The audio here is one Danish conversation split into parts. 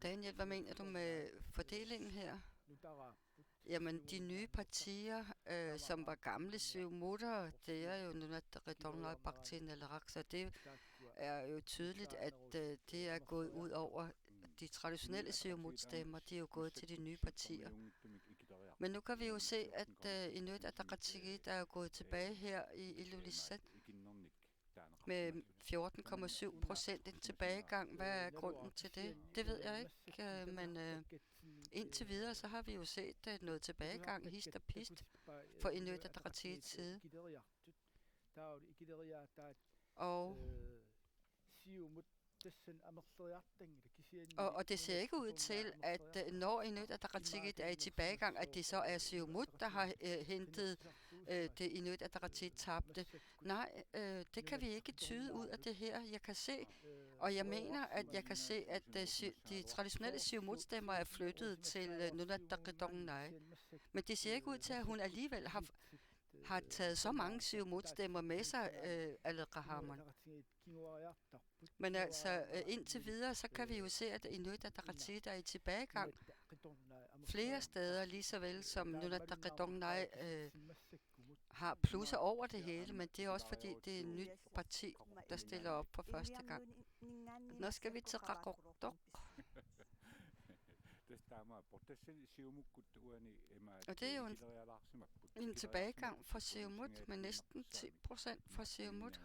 Daniel, hvad mener du med fordelingen her? Jamen, de nye partier, som var gamle Siumutter, det er jo Nunatta Ridonga Parti Naleraq, så det er jo tydeligt, at det er gået ud over de traditionelle Siumut-stemmer, de er jo gået til de nye partier. Men nu kan vi jo se, at Inuit Ataqatigiit er jo gået tilbage her i Ilulissat med 14,7% en tilbagegang. Hvad er grunden til det? Det ved jeg ikke, men indtil videre så har vi jo set noget tilbagegang, hist og pist, for Inuit Ataqatigiits side. Og det ser ikke ud til, at når Inuit Ataqatigiit er i tilbagegang, at det så er Siumut, der har hentet det Inuit Ataqatigiit tabte. Nej, det kan vi ikke tyde ud af det her. Jeg kan se, og jeg mener, at jeg kan se, at de traditionelle Siumut-stemmer er flyttet til Nunatta Ridongnai. Men det ser ikke ud til, at hun alligevel har taget så mange Siumut-stemmer med sig, Al-Qahamon. Men altså, indtil videre, så kan vi jo se, at Inuit Ataqatigiit er i tilbagegang flere steder, lige så vel som Nunatta Ridongnai har plusser over det hele, men det er også fordi, det er et nyt parti, der stiller op for første gang. Nu skal vi til Qaqortoq. Og det er jo en tilbagegang for Siumut med næsten 10% for Siumut.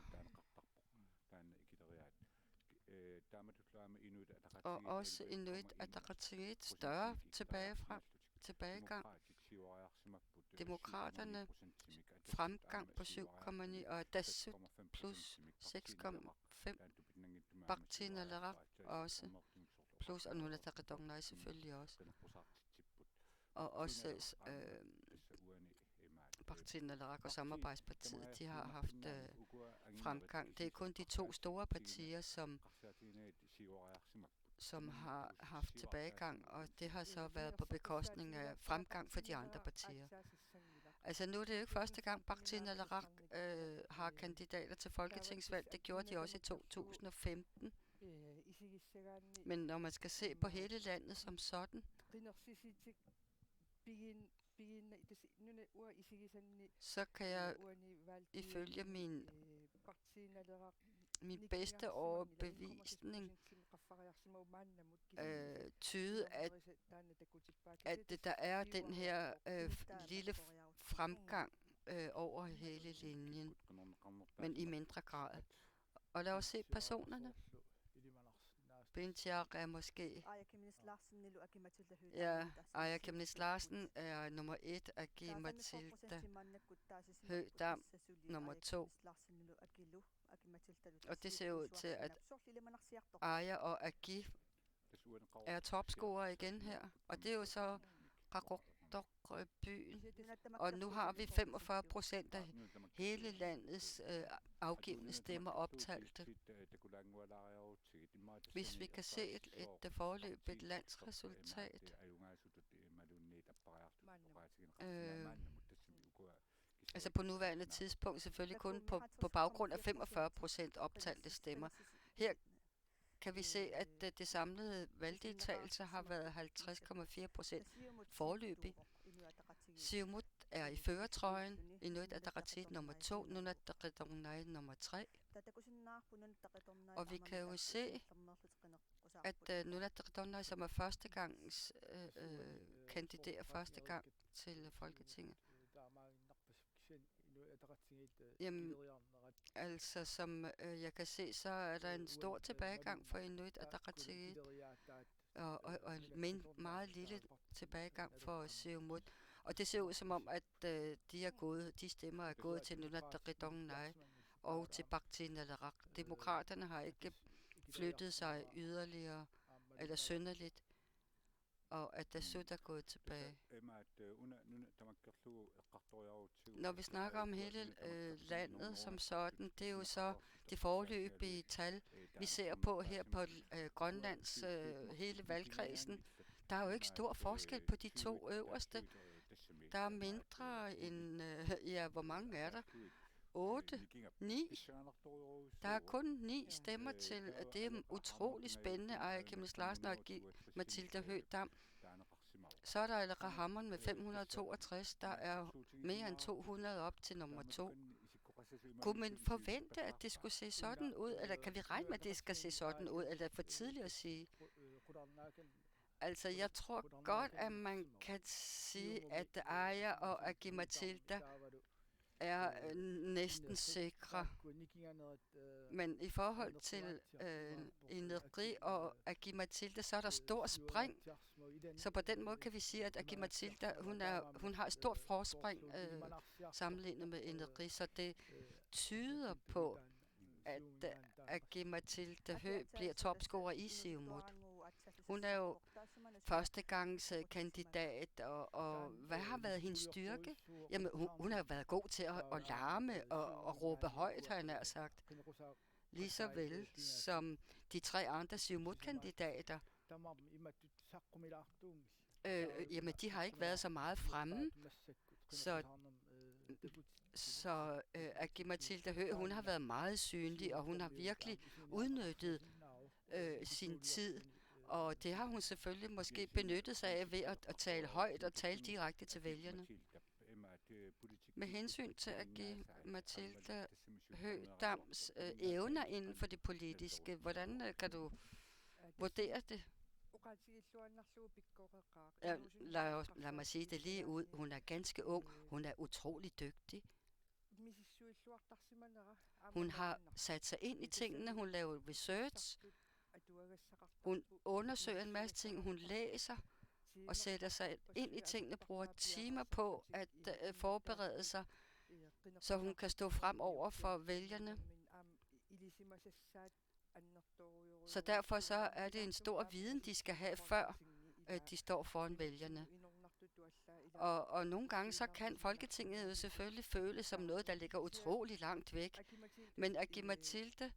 Og også Inuit Ataqatigiit større tilbagegang. Demokraterne fremgang på 7,9 og Dasut plus 6,5. Parti Naleraq også plus, og Nunatta Ridongnai selvfølgelig også. Og også Parti Naleraq og Samarbejdspartiet, de har haft fremgang. Det er kun de to store partier, som har haft tilbagegang, og det har så været på bekostning af fremgang for de andre partier. Altså nu er det jo ikke første gang, Parti Naleraq har kandidater til folketingsvalg. Det gjorde de også i 2015. Men når man skal se på hele landet som sådan, så kan jeg ifølge min bedste overbevisning tyde, at der er den her lille fremgang over hele linjen, men i mindre grad. Og lad os se personerne. Bintiaq er måske... Ja, Aya Kemnis Larsen er nummer 1, Agi Matilda Høgdam nummer 2. Og det ser ud til, at Aya og Agi er topscorer igen her. Og det er jo så Qaqortoq-byen. Og nu har vi 45% af hele landets afgivne stemmer optalte. Hvis vi kan se et foreløbigt landsresultat. Altså på nuværende tidspunkt selvfølgelig kun på baggrund af 45% optalte stemmer. Her kan vi se, at det samlede valgdeltagelse har været 50,4% foreløbig. Siumut er i førertrøjen, Inuit Ataqatigiit nummer 2, Nunatta Ridongnai nummer 3. Og vi kan jo se, at Nunatta Ridongnai, som er førstegangs kandiderer første gang til Folketinget. Jamen, altså som jeg kan se, så er der en stor tilbagegang for Inuit Ataqatigiit, og en meget lille tilbagegang for Siumut. Og det ser ud som om, at de stemmer er gået til Nunatta Ridongnai og til Parti Naleraq. Demokraterne har ikke flyttet sig yderligere eller synderligt, og at Dasut er gået tilbage. Når vi snakker om hele landet som sådan, det er jo så det foreløbige tal, vi ser på her på Grønlands hele valgkredsen. Der er jo ikke stor forskel på de to øverste. Der er mindre end, hvor mange er der? 8, 9. Der er kun 9 stemmer til. Det er utrolig spændende, Aaja Chemnitz Larsen og Mathilde Høegh Dam. Så er der Aleqa Hammond med 562. Der er mere end 200 op til nummer 2. Kunne man forvente, at det skulle se sådan ud, eller kan vi regne med, at det skal se sådan ud, eller er det for tidligt at sige? Altså, jeg tror godt, at man kan sige, at Aaja og Aki-Matilda er næsten sikre. Men i forhold til Inedri og Aki-Matilda, så er der stor spring. Så på den måde kan vi sige, at Aki-Matilda, hun har et stort forspring sammenlignet med Inedri, så det tyder på, at Aki-Matilda Høegh bliver topscorer i Siumut. Hun er jo førstegangskandidat, og hvad har været hendes styrke? Jamen, hun har været god til at larme og råbe højt, har jeg nær sagt. Lige så vel som de 3 andre Siumut-kandidater. Jamen, de har ikke været så meget fremme, så Aki-Matilda Høegh, hun har været meget synlig, og hun har virkelig udnyttet sin tid. Og det har hun selvfølgelig måske benyttet sig af ved at tale højt og tale direkte til vælgerne. Med hensyn til at give Mathilde Høegh Dams evner inden for det politiske, hvordan kan du vurdere det? Ja, lad mig sige det lige ud. Hun er ganske ung. Hun er utrolig dygtig. Hun har sat sig ind i tingene. Hun laver research. Hun undersøger en masse ting. Hun læser og sætter sig ind i tingene. Bruger timer på at forberede sig, så hun kan stå frem over for vælgerne. Så derfor så er det en stor viden, de skal have, før de står foran vælgerne. Og nogle gange så kan Folketinget jo selvfølgelig føle som noget, der ligger utrolig langt væk. Men Aki-Matilda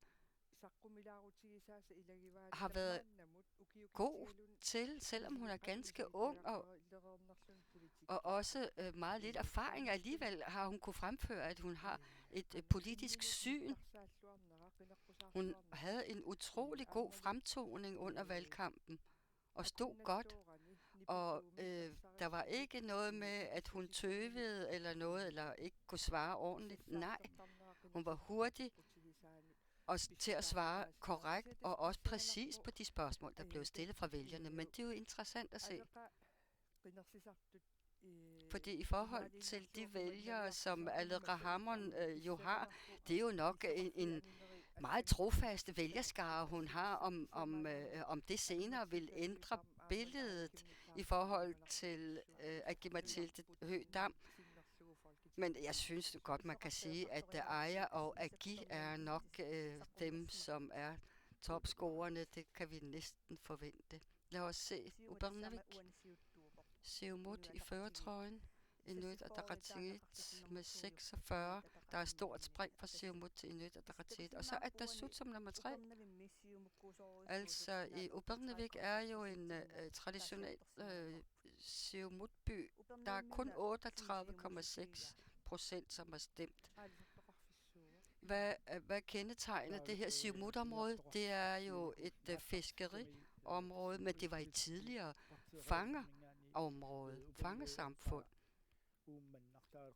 har været god til, selvom hun er ganske ung og også meget lidt erfaring. Alligevel har hun kunne fremføre, at hun har et politisk syn. Hun havde en utrolig god fremtoning under valgkampen og stod godt. Og der var ikke noget med, at hun tøvede eller noget, eller ikke kunne svare ordentligt. Nej, hun var hurtig og til at svare korrekt og også præcist på de spørgsmål, der blev stillet fra vælgerne. Men det er jo interessant at se. Fordi i forhold til de vælgere, som Aleqa Hammond jo har, det er jo nok en meget trofast vælgerskare, hun har, om det senere vil ændre billedet i forhold til Aki-Matilda Høegh Dam. Men jeg synes godt, man kan sige, at Aaja og Aki er nok dem, som er topscorerne. Det kan vi næsten forvente. Lad os se. Ubernaviq. Siumut i førertrøjen. Inuit Ataqatigiit med 46. Der er stort spring fra Siumut til Inuit Ataqatigiit. Og så er Atassut som nummer 3. Altså, i Ubernaviq er jo en traditionel Siumut-by. Der er kun 38,6%, som har stemt. Hvad kendetegner det her Siumut-område? Det er jo et fiskeriområde, men det var et tidligere fangerområde, fangersamfund.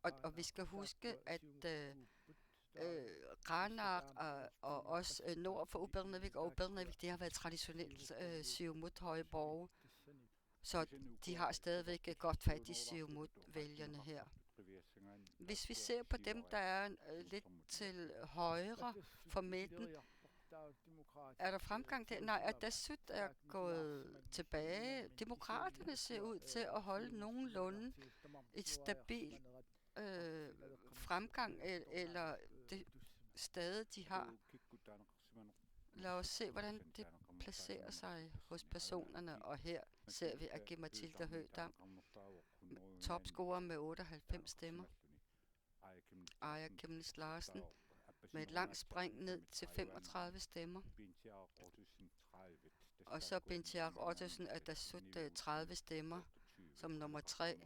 Og vi skal huske, at Qaanaaq og også nord for Ubernaviq og Ubernaviq, det har været traditionelt Siumut-høje borge. Så de har stadigvæk et godt fat i Siumut-vælgerne her. Hvis vi ser på dem, der er lidt til højre for midten, er der fremgang der? Nej, Atassut er gået tilbage. Demokraterne ser ud til at holde nogenlunde et stabilt fremgang, eller det stadig de har. Lad os se, hvordan det placerer sig hos personerne, og her ser vi Aki-Matilda Høegh Dam, topscorer med 98 stemmer. Aaja Chemnitz Larsen med et langt spring ned til 35 stemmer. Og så Bentiar Ottesen Atassut 30 stemmer som nummer 3.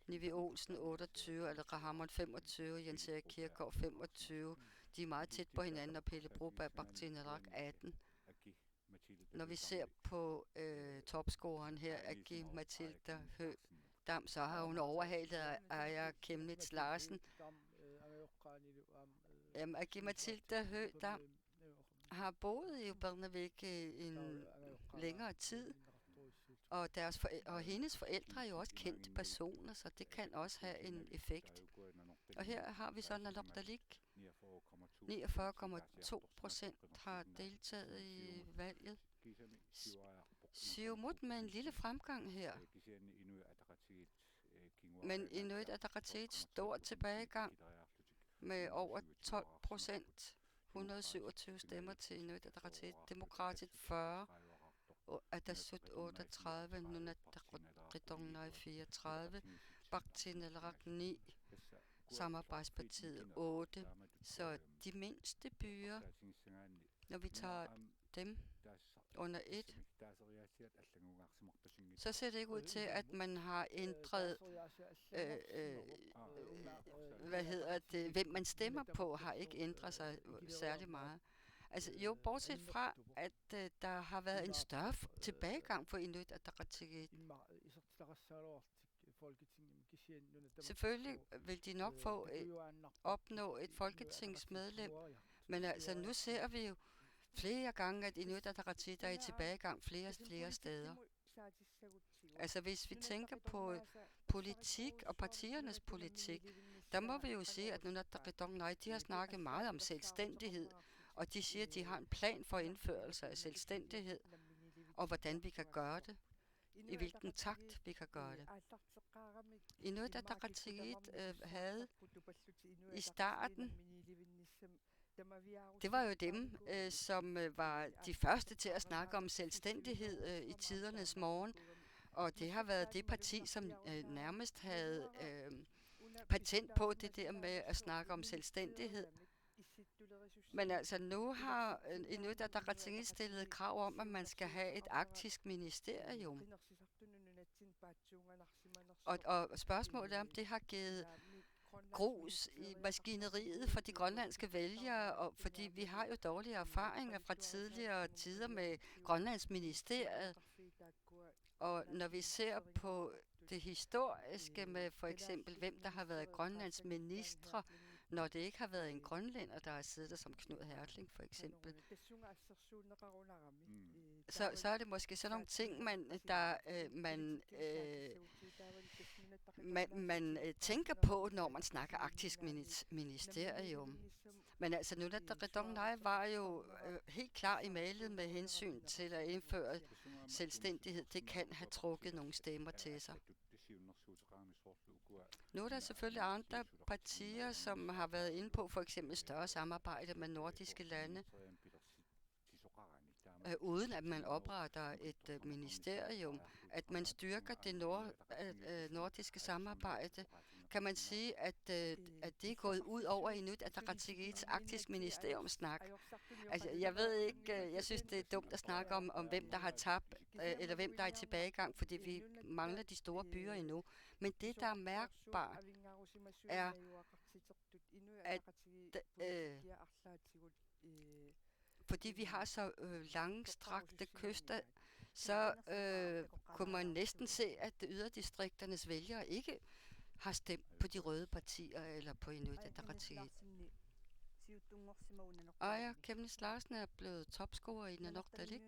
Nivi Olsen 28, eller Rahamon 25, Jens Erik Kirkegaard 25. De er meget tæt på hinanden, og Pelle Broberg Bakhtinerak 18. Når vi ser på topscoreren her, Agi Mathilda Høgh-Dam, så har hun overhalet Aaja Chemnitz Larsen. Agi Mathilda Høgh-Dam har boet i Ubernavik en længere tid, og hendes forældre er jo også kendte personer, så det kan også have en effekt. Og her har vi så Nanortalik. 49,2% har deltaget i valget. Siumut med en lille fremgang her. Men Inuit Ataqatigiit stor tilbagegang med over 12%. 127 stemmer til Inuit Ataqatigiit. Demokratiet 40. Atassut 38. Nunatsiaq 34. Bakhtinerak 9. Samarbejdspartiet 8. Så de mindste byer, når vi tager dem under et, så ser det ikke ud til, at man har ændret, hvem man stemmer på, har ikke ændret sig særlig meget. Altså jo, bortset fra, at der har været en større tilbagegang for Inuit Ataqatigiit. Selvfølgelig vil de nok opnå et folketingsmedlem, men altså nu ser vi jo flere gange, at Inuit Ataqatigiit er i tilbagegang flere steder. Altså hvis vi tænker på politik og partiernes politik, der må vi jo sige, at Nunatsiaq de har snakket meget om selvstændighed, og de siger, at de har en plan for indførelse af selvstændighed, og hvordan vi kan gøre det, i hvilken takt vi kan gøre det. Inuit Ataqatigiit havde i starten, det var jo dem, som var de første til at snakke om selvstændighed i tidernes morgen, og det har været det parti, som nærmest havde patent på det der med at snakke om selvstændighed. Men altså nu har Inuit Ataqatigiit stillet krav om, at man skal have et arktisk ministerium. Og spørgsmålet er, om det har givet grus i maskineriet for de grønlandske vælgere, og fordi vi har jo dårlige erfaringer fra tidligere tider med Grønlandsministeriet. Og når vi ser på det historiske med for eksempel, hvem der har været Grønlands ministre, når det ikke har været en grønlænder, der har siddet der som Knud Hertling for eksempel, så er det måske sådan nogle ting, man tænker på, når man snakker arktisk ministerium. Men altså Nunatsiaq var jo helt klar i mailet med hensyn til at indføre selvstændighed. Det kan have trukket nogle stemmer til sig. Nu er der selvfølgelig andre partier, som har været inde på for eksempel større samarbejde med nordiske lande, uden at man opretter et ministerium, at man styrker det nordiske samarbejde. Kan man sige, at det er gået ud over Inuit Ataqatigiits arktisk ministeriumsnak? Altså, jeg ved ikke, jeg synes, det er dumt at snakke om hvem der har tabt, eller hvem der er i tilbagegang, fordi vi mangler de store byer endnu. Men det, der er mærkbart, er, at fordi vi har så langstrakte kyster, så kunne man næsten se, at yderdistrikternes vælgere ikke har stemt på de røde partier eller på Inuit Ataqatigiit. Aaja Chemnitz Larsen er blevet topscorer i Nanortalik.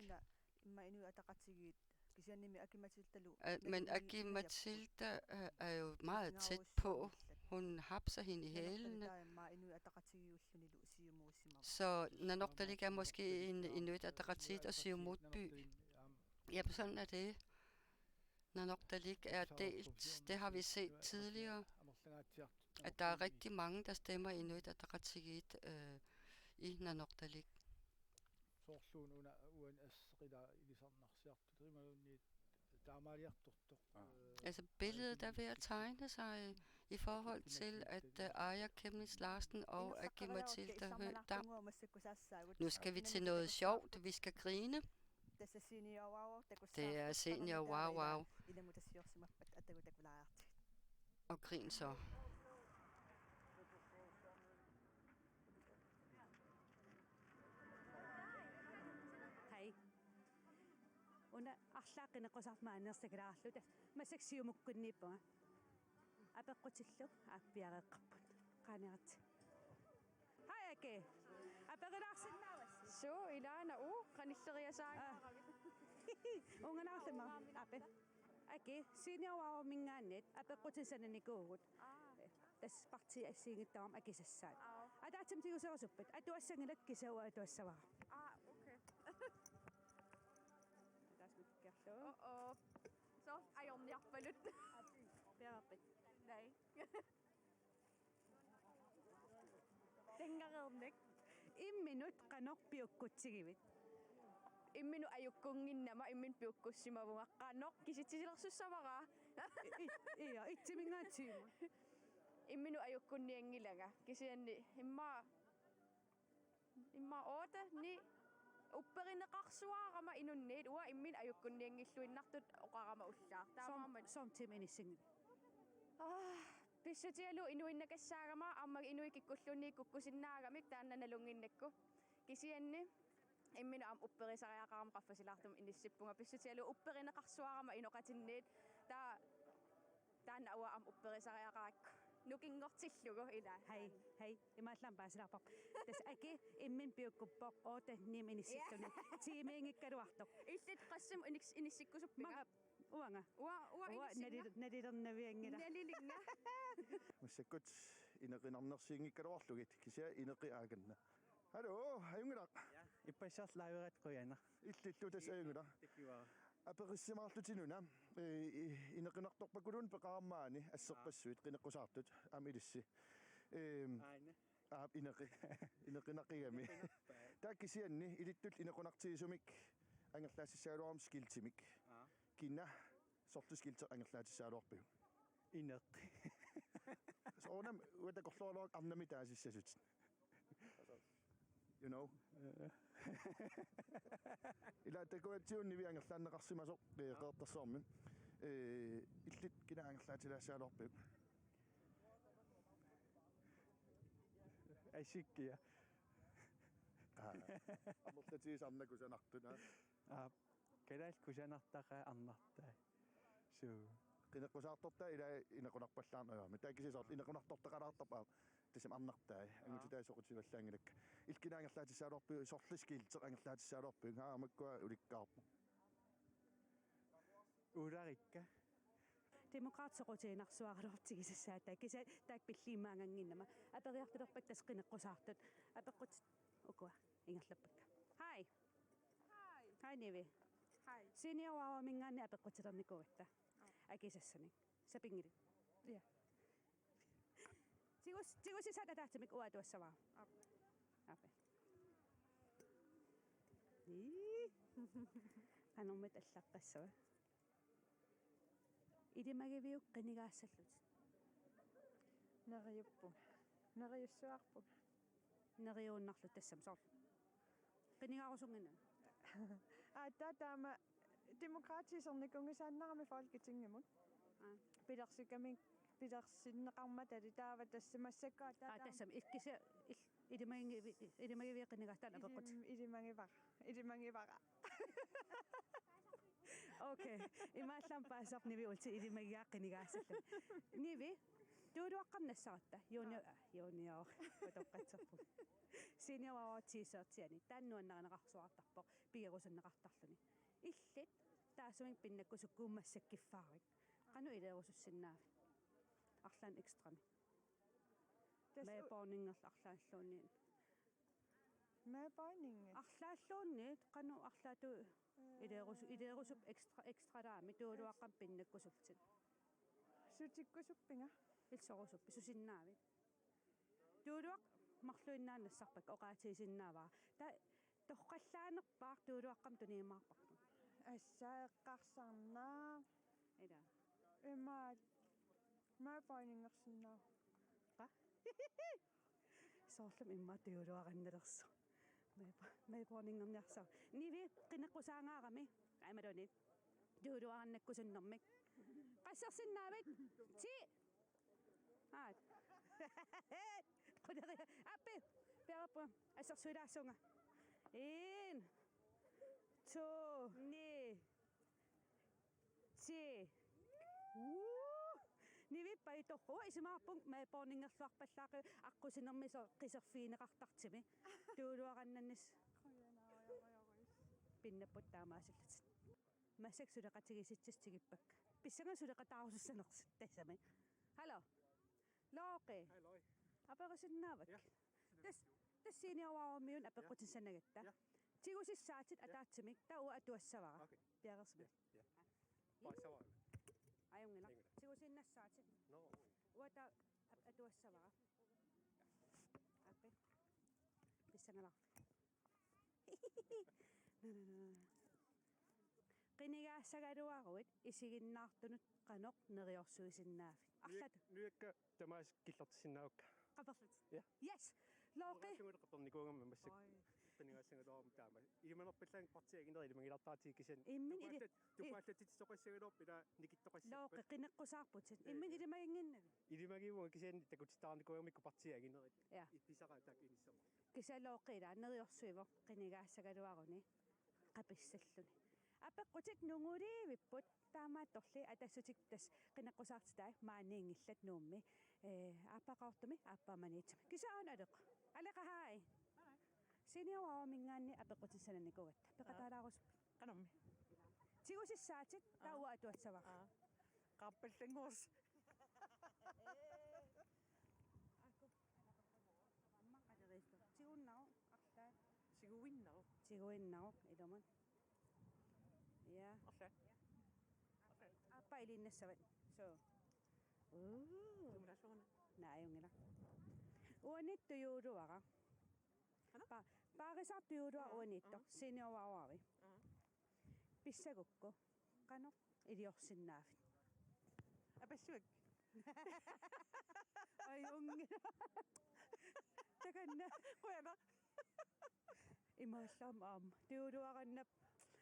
Men Agi Mathilda er jo meget tæt på. Hun hapser hende i hælene. Så Nanortalik er måske en Inuit Ataqatigiit og Siumut-by. Jamen sådan er det. Nanortalik er delt. Det har vi set tidligere, at der er rigtig mange, der stemmer Inuit Ataqatigiit i Nanortalik. Altså billedet er ved at tegne sig i forhold til, at Aaja Chemnitz Larsen og Agi Mathilda Høgh-Dam. Nu skal vi til noget sjovt. Vi skal grine. Det er senior wow wow. Og grin så. Hej. Under арлааққина қосармааниерсакалаарлута масаксиумуккуннииппунга апеққутиллу ааппиареэққарпут қаанерат хаяке апеқилаарсиннаавас су илаана каниллериасаагаарами унганаарлама апе аке синиаваа мингааннит апеққутисананикуугут тас парти ассиингиттарам акисассаат атаатсам тигусерусуппат атуассангилак кисауа атуассаваа окей тасмиккерлу så ajorniarpalut пераппит nej тенгареерник имминут канорпиуккутсигивит иммину ajukkunginnama иммин пиуккуссимавунга qanor киситсилерсуссавара иа итсимингаатсиима иммину ajukkunniangilanga кисианни имма ота ни упперинеқарсуаарама инунниит уа иммин ajukkunniangilluinnartut oqarama ullaar таамаама сомтиминиссинги писсутиалу инуиннакассаагама аммаг инуикиккуллунни куккусиннаагамик тааннаналунгиннакку кисианни иммину ам упперисариақарам qaffasilaartum иниссиппунга писсутиалу упперинеқарсуаарама иноқатинниит таанна уа ам упперисариақаракку нукингортиллугу ила хай имааллаам паасилаарпар тас аки иммин пиуккуппоқ оотанниминисситтуни тимиингиккалуартоқ иллит qassam иниссиккусуппига уанга уа налилернавиангила налилинга Mussakut ineqinarnersiingikkaluarlugit kisia ineqiaaganna. Hallo, ajungilaq. Ja, ippaissarlaavirat quyanna. Illillu tas ajungila. Tikkiwara. Aperissimaarlutinuna ineqinartorpakulun peqarammaani asserpassuit qineqqusaartut amilissi. Aina. Aap ineqinaqigami. Taakkisianni ilittul inequnartiisumik angerlaassisaaluarum skiltimik. Kinna sortuskilter angerlaatisaaluarpiu. Ineq. Soonam uatakorluarluaq arnami taasissasut. You know. Ila takuatiunni viangerlaanneqarsimasoq qeertarsormi. Illit kina angerlaatilaasaaluarpiu. Asikkia. Amorlatiisarnakusanartuna. Kadal kusanartaqa arnartaa. So Qineqqusaartortaa ila inequnarpallaarnaagaami taakisisoort inequnartortaqalaartarpaa tasam arnartaa angutitaasoqutivallaangilak ilkinaangerlaatisaaluarpiu sorliskiilteq angerlaatisaaluarpiu haamakkua ulikkaarpu urarikka. демократсоқутиинарсуаралуартигисассаата киса таак пиллиимаангангиннама апериартилерпак тас қинеққусаартут апеққут укуа ингерлаппакка хай неви синиаваа мингаани апеққутилерникугатта акисассани сапингили я тигусисаата таатимик уатуассаваа апе анормат аллаққассава идимагивиук қинигаассаллут нериуссуарпу нериууннарлут тассам соор қинигаарусунгана таама демократисерникунгисааннарами folketingemut пилерсиннеқарматали таава тассамассаккаа тассам иккиса идимагиви қинигаастаан апеққут илимангивара окей имааллам паасар ниви улти идимагиааққинигаассаллу ниви туулуаққарнассаратта юуниоо потоққатсерпу синиаваатсиисертиани тааннуаннеринеқарсуартарпоқ пигерусаннеқартарлуни иллит таасумик пиннаккусуккуумассаккиффаарик қану илеерусуссиннаави арлаан экстрами мэйпорнингерл арлааллуунниит мэйпорнинг арлааллуунниит қану арлаату илеерусуп экстрадаами туулуаққам пиннаккусултит сутиккусуппинга илсорусуппи сусиннаави туулуақ марлуиннааннассарпак оqaатисиннааваа та тоққаллаанерпаар туулуаққам туниимаарпарпу ассаеққарсарнаа ида эмаа мэйпорнингерсиннаа соорлум имма туулуаранналерсо мэйпорнингерниарсаа ниви қинеққусаангаарами амалунит туулуараннаккусуннэрмик qassarsinnaavit ti Aat. Quderi appi. Perappa. Assersuilaasunga. 1 2 9 10. Nivippa itorrua isimaarpung maaporningerluarpallaaqi аққусинермисо қисерфиинеқартартими туулуарannannis пиннаппут таамаасиллатит массак сулеқатигиситсигиппак писсага сулеқатаарусуссанерсит тассами хало лооқи Halløj. аперисиннаавак тассиниаваармиун апеққутиссанагатта тигусиссаатит атаатсимик тауа атуассавара Okay. пиарерсимик Bare så var det. аюнгила тигусиннассаатит Nå. уата атуассавара аппи писсангалар qinigaassagaluaruit isigиннаартунут qanoq neriorsuisinnaafik арлат Nyakka tamas killertissinnaukka. qaperlut Ja. yes looqi Qapernikungam massik. Qinigaassagaluarum taama. Imanerpallaan partiagineeri ilimagilartaatiikkisan. immin ili Tupaallattit soqassagaluar pila nikittoqassappat. looqi qineqqusaarputit immin ilimaginginna Ilimagivun kisen takutitaarnikuamikku partiagineeri. Ja. Ippisara takinissama. kisalooqila neriorsuivo qinigaassagaluaruni qapissalluni апеққутик нунгулиивиппут таамаатторли атассутиктас қинеққусаартитаа маанниингилlat нуумми ааппақартуми ааппааманиитсами кисаан алеқ алеқахаи синиаваамингаанни апеққутиссананикугатта пеқатаалаарус Qanommi. тигусиссаатит тауа атуатсава Qappallangors. амма қалерииффа тигуннау арлаа Siguinnau. тигуиннау илумун я Orla. аппа илиннассават со Tumrasuna. нааюнгила уанит туюулуара паарисартуюулуа уанитто синиовауави писсагукку qanoq илиорсиннаафит Apassuak. аюнгила таканна Qoyana. имааллаам аам туюулуараннап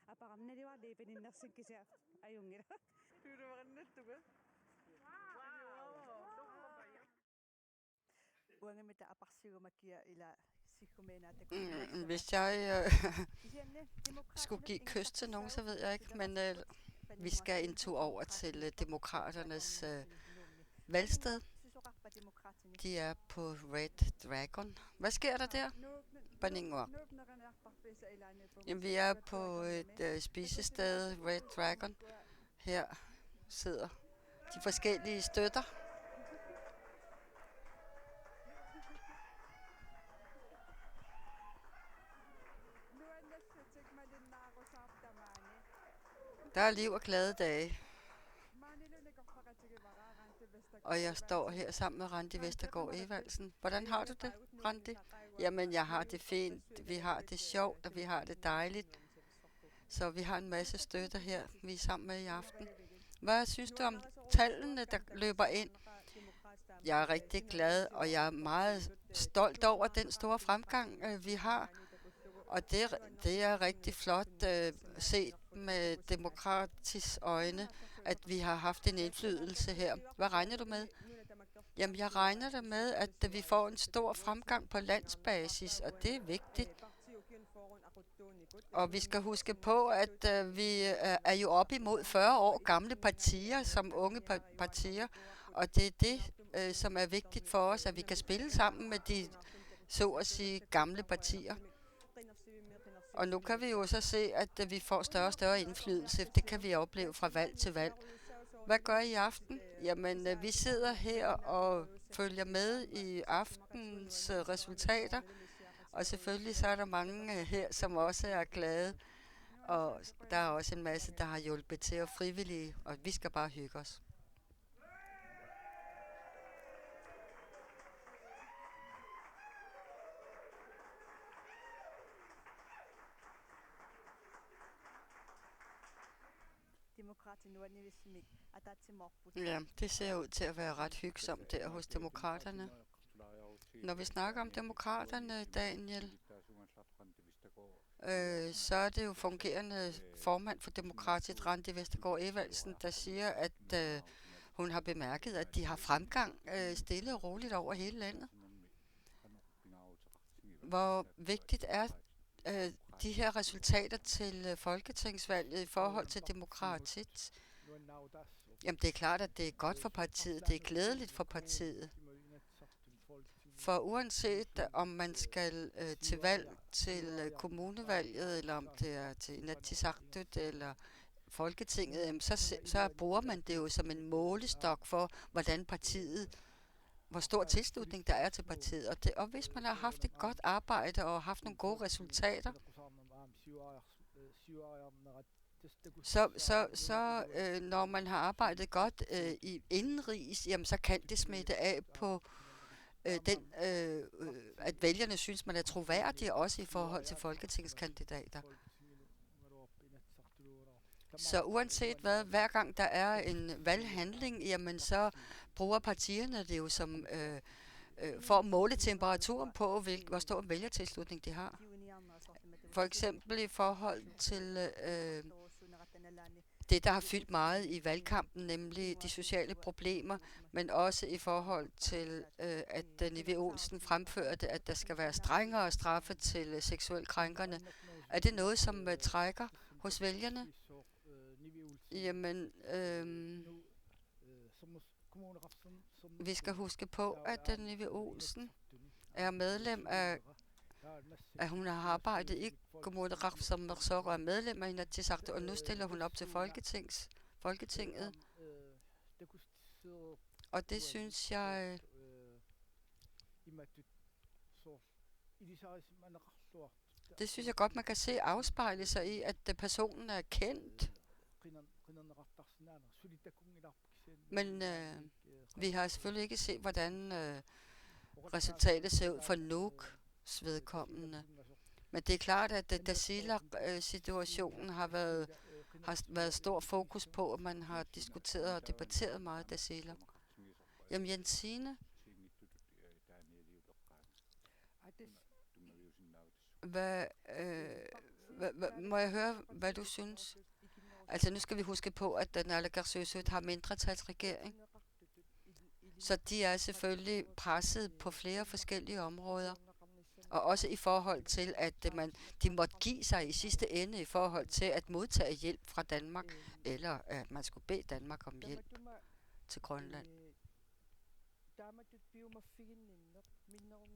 апарамналивар липининнерсин кися аюнгила Turuvarannattuga. Uangamita aparsigumakia ila sikkumenaataku. Hvis jeg skulle give kys til nogen, så ved jeg ikke, men vi skal en tur over til demokraternes valgsted. De er på Red Dragon. Hvad sker der der? Baningor. Jamen, vi er på et spisested, Red Dragon. Her sidder de forskellige støtter. Der er liv og glade dage. Og jeg står her sammen med Randi Vestergaard Evaldsen. Hvordan har du det, Randi? Jamen, jeg har det fint. Vi har det sjovt, og vi har det dejligt. Så vi har en masse støtter her, vi er sammen med i aften. Hvad synes du om tallene, der løber ind? Jeg er rigtig glad, og jeg er meget stolt over den store fremgang, vi har. Og det er rigtig flot set med demokratisk øjne, at vi har haft en indflydelse her. Hvad regner du med? Jamen, jeg regner der med, at vi får en stor fremgang på landsbasis, og det er vigtigt. Og vi skal huske på, at vi er jo op imod 40 år gamle partier, som unge partier, og det er det, som er vigtigt for os, at vi kan spille sammen med de, så at sige, gamle partier. Og nu kan vi jo så se, at vi får større og større indflydelse. Det kan vi opleve fra valg til valg. Hvad gør I aften? Jamen, vi sidder her og følger med i aftens resultater. Og selvfølgelig så er der mange her, som også er glade. Og der er også en masse, der har hjulpet til og frivillige. Og vi skal bare hygge os. Ja, det ser ud til at være ret hyggsomt der hos demokraterne. Når vi snakker om demokraterne, Daniel, så er det jo fungerende formand for demokratiet, Randi Vestergaard Evaldsen, der siger, at hun har bemærket, at de har fremgang stille og roligt over hele landet. Hvor vigtigt er de her resultater til folketingsvalget i forhold til demokratiet? Jamen, det er klart, at det er godt for partiet. Det er glædeligt for partiet. For uanset om man skal til valg til kommunevalget, eller om det er til Inatsisartut eller Folketinget, så bruger man det jo som en målestok for, hvordan partiet, hvor stor tilslutning der er til partiet. Og hvis man har haft et godt arbejde og haft nogle gode resultater, så når man har arbejdet godt i indenrigs, jamen så kan det smitte af på at vælgerne synes, man er troværdig også i forhold til folketingskandidater. Så uanset hvad, hver gang der er en valghandling, jamen så bruger partierne det jo som for at måle temperaturen på, hvor stor en vælgertilslutning de har. For eksempel i forhold til det, der har fyldt meget i valgkampen, nemlig de sociale problemer, men også i forhold til, at Nivi Olsen fremførte, at der skal være strengere straffe til seksuelt krænkerne. Er det noget, som trækker hos vælgerne? Jamen, vi skal huske på, at Nivi Olsen er medlem af, at hun har arbejdet i Kommuneraf som Mersor og er medlem af Inatsisartut, og nu stiller hun op til Folketinget. Og det synes jeg, godt, man kan se afspejle sig i, at personen er kendt. Men vi har selvfølgelig ikke set, hvordan resultatet ser ud for Nuuks vedkommende. Men det er klart, at Tasiilaq-situationen har været stor fokus på, at man har diskuteret og debatteret meget Tasiilaq. Jamen Jensine, må jeg høre, hvad du synes? Altså nu skal vi huske på, at Naalakkersuisut har mindretalsregering. Så de er selvfølgelig presset på flere forskellige områder. Og også i forhold til, at de måtte give sig i sidste ende i forhold til at modtage hjælp fra Danmark, eller at man skulle bede Danmark om hjælp til Grønland.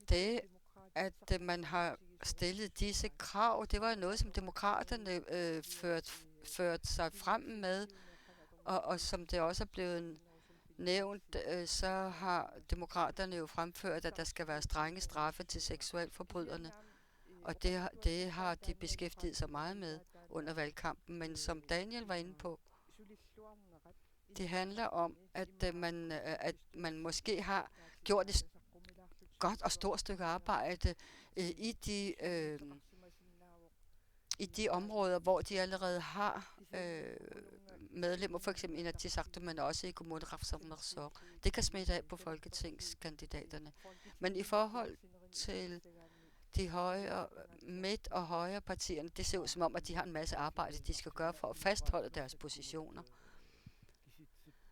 Det, at man har stillet disse krav, det var noget, som demokraterne førte sig frem med, og som det også er blevet nævnt, så har demokraterne jo fremført, at der skal være strenge straffe til seksualforbryderne. Og det har de beskæftiget sig meget med under valgkampen. Men som Daniel var inde på, det handler om, at man måske har gjort et godt og stort stykke arbejde i de områder, hvor de allerede har medlemmer, for eksempel Inatsisartut, men også i Kommuneraf som Mersor. Det kan smitte af på folketingskandidaterne. Men i forhold til de midt- og højre partierne, det ser ud som om, at de har en masse arbejde, de skal gøre for at fastholde deres positioner.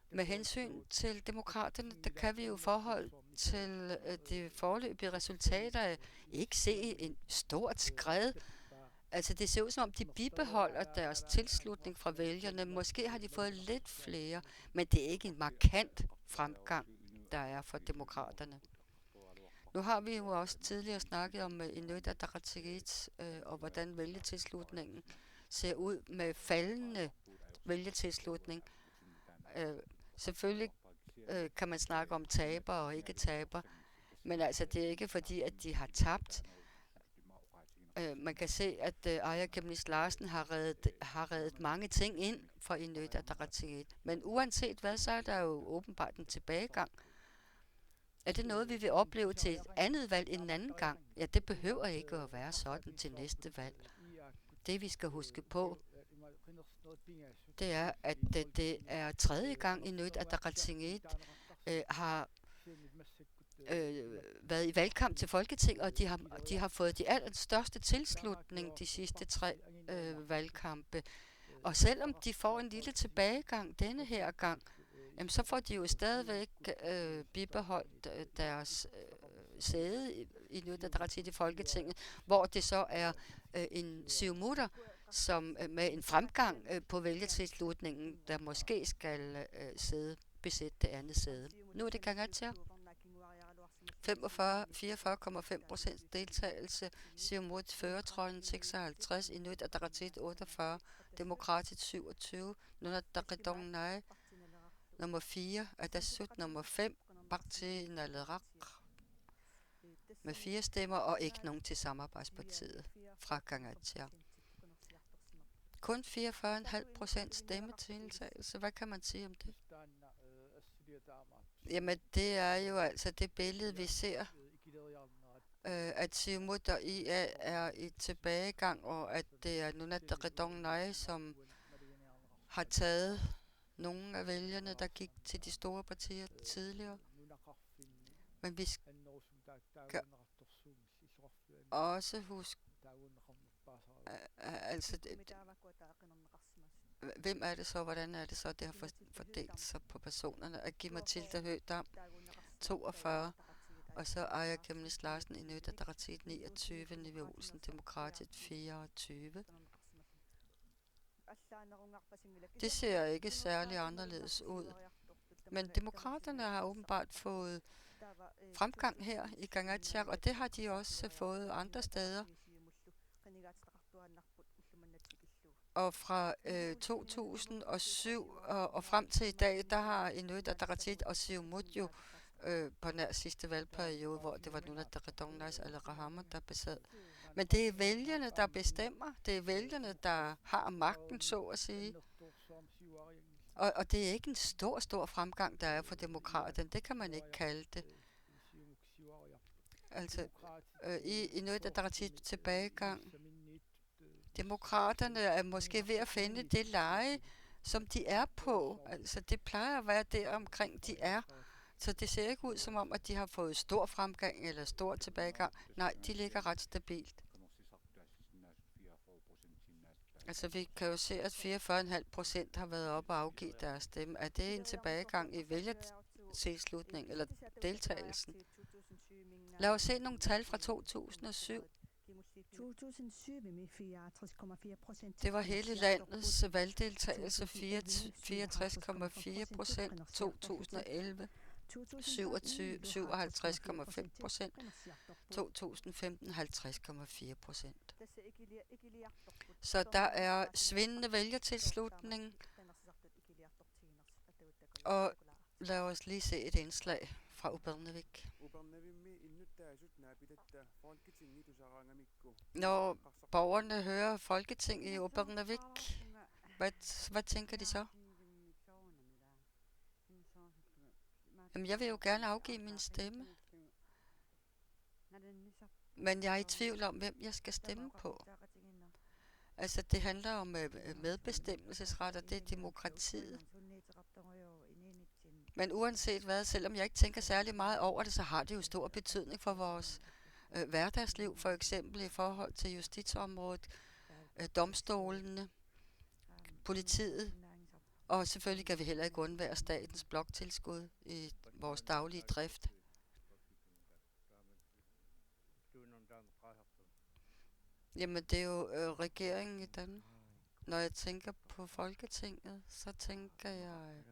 Med hensyn til demokraterne, der kan vi jo i forhold til de foreløbige resultater ikke se en stort skred. Altså det ser ud som om, de bibeholder deres tilslutning fra vælgerne. Måske har de fået lidt flere, men det er ikke en markant fremgang, der er for demokraterne. Nu har vi jo også tidligere snakket om Inuit Ataqatigiit og hvordan vælgetilslutningen ser ud med faldende vælgetilslutning. Selvfølgelig kan man snakke om taber og ikke taber, men altså det er ikke fordi, at de har tabt. Man kan se, at Aaja Chemnitz Larsen har reddet mange ting ind for Inuit Ataqatigiit. Men uanset hvad, så er der jo åbenbart en tilbagegang. Er det noget, vi vil opleve til et andet valg en anden gang? Ja, det behøver ikke at være sådan til næste valg. Det vi skal huske på, det er, at det er tredje gang Inuit Ataqatigiit har været i valgkamp til Folketinget, og de har fået de allerstørste tilslutning de sidste 3 valgkampe. Og selvom de får en lille tilbagegang denne her gang, jamen så får de jo stadigvæk bibeholdt deres sæde i Inuit Ataqatigiit i Folketinget, hvor det så er en siumutter, som med en fremgang på vælgertilslutningen, der måske skal besætte det andet sæde. Nu er det Kangaatsiaq. 44,5% deltagelse, Siumut førertrøjen 56, Inuit Ataqatigiit 48, Demokratisk 27, Nunaat Taqidong nummer 4, Atassut nummer 5, Parti Naleraq med 4 stemmer og ikke nogen til samarbejdspartiet fra Kangaatsiaq. Kun 44,5% stemmetiltagelse. Hvad kan man sige om det? Jamen, det er jo altså det billede, vi ser, at Siumut og IA er i tilbagegang, og at det er Nunaat Taqidong, som har taget nogle af vælgerne, der gik til de store partier tidligere. Men vi skal også huske, altså, hvem er det så, hvordan er det så, det har fordelt sig på personerne? Aki-Matilda Høegh-Dam, 42, og så Aaja Chemnitz Larsen, Inuit Ataqatigiit 29, Nivi Olsen, Demokratisk 24. Det ser ikke særlig anderledes ud. Men demokraterne har åbenbart fået fremgang her i Kangaatsiaq, og det har de også fået andre steder. Og fra 2007 og frem til i dag, der har Inuit Ataqatigiit og Siumut jo på nær sidste valgperiode, hvor det var Nunaat Taqidong eller Rahama, der besad. Men det er vælgerne, der bestemmer. Det er vælgerne, der har magten, så at sige. Og det er ikke en stor fremgang, der er for demokraterne. Det kan man ikke kalde det. Altså, i Inuit Ataqatigiit tilbagegang. Demokraterne er måske ved at finde det leje, som de er på. Altså, det plejer at være der omkring, de er. Så det ser ikke ud som om, at de har fået stor fremgang eller stor tilbagegang. Nej, de ligger ret stabilt. Altså, vi kan jo se, at 44,5% har været oppe og afgive deres stemme. Er det en tilbagegang i vælgertilslutning eller deltagelsen? Lad os se nogle tal fra 2007. Det var hele landets valgdeltagelse 64,4%, 2011 57,5%, 2015 50,4%. Så der er svindende vælgertilslutning, og lad os lige se et indslag fra Upernavik. Når borgerne hører Folketinget i Upernavik, hvad tænker de så? Jamen, jeg vil jo gerne afgive min stemme. Men jeg er i tvivl om, hvem jeg skal stemme på. Altså, det handler om medbestemmelsesret, og det er demokratiet. Men uanset hvad, selvom jeg ikke tænker særlig meget over det, så har det jo stor betydning for vores hverdagsliv, for eksempel i forhold til justitsområdet, domstolene, politiet, og selvfølgelig kan vi heller ikke undvære statens bloktilskud i vores daglige drift. Jamen, det er jo regeringen i Danmark. Når jeg tænker på Folketinget, så tænker jeg...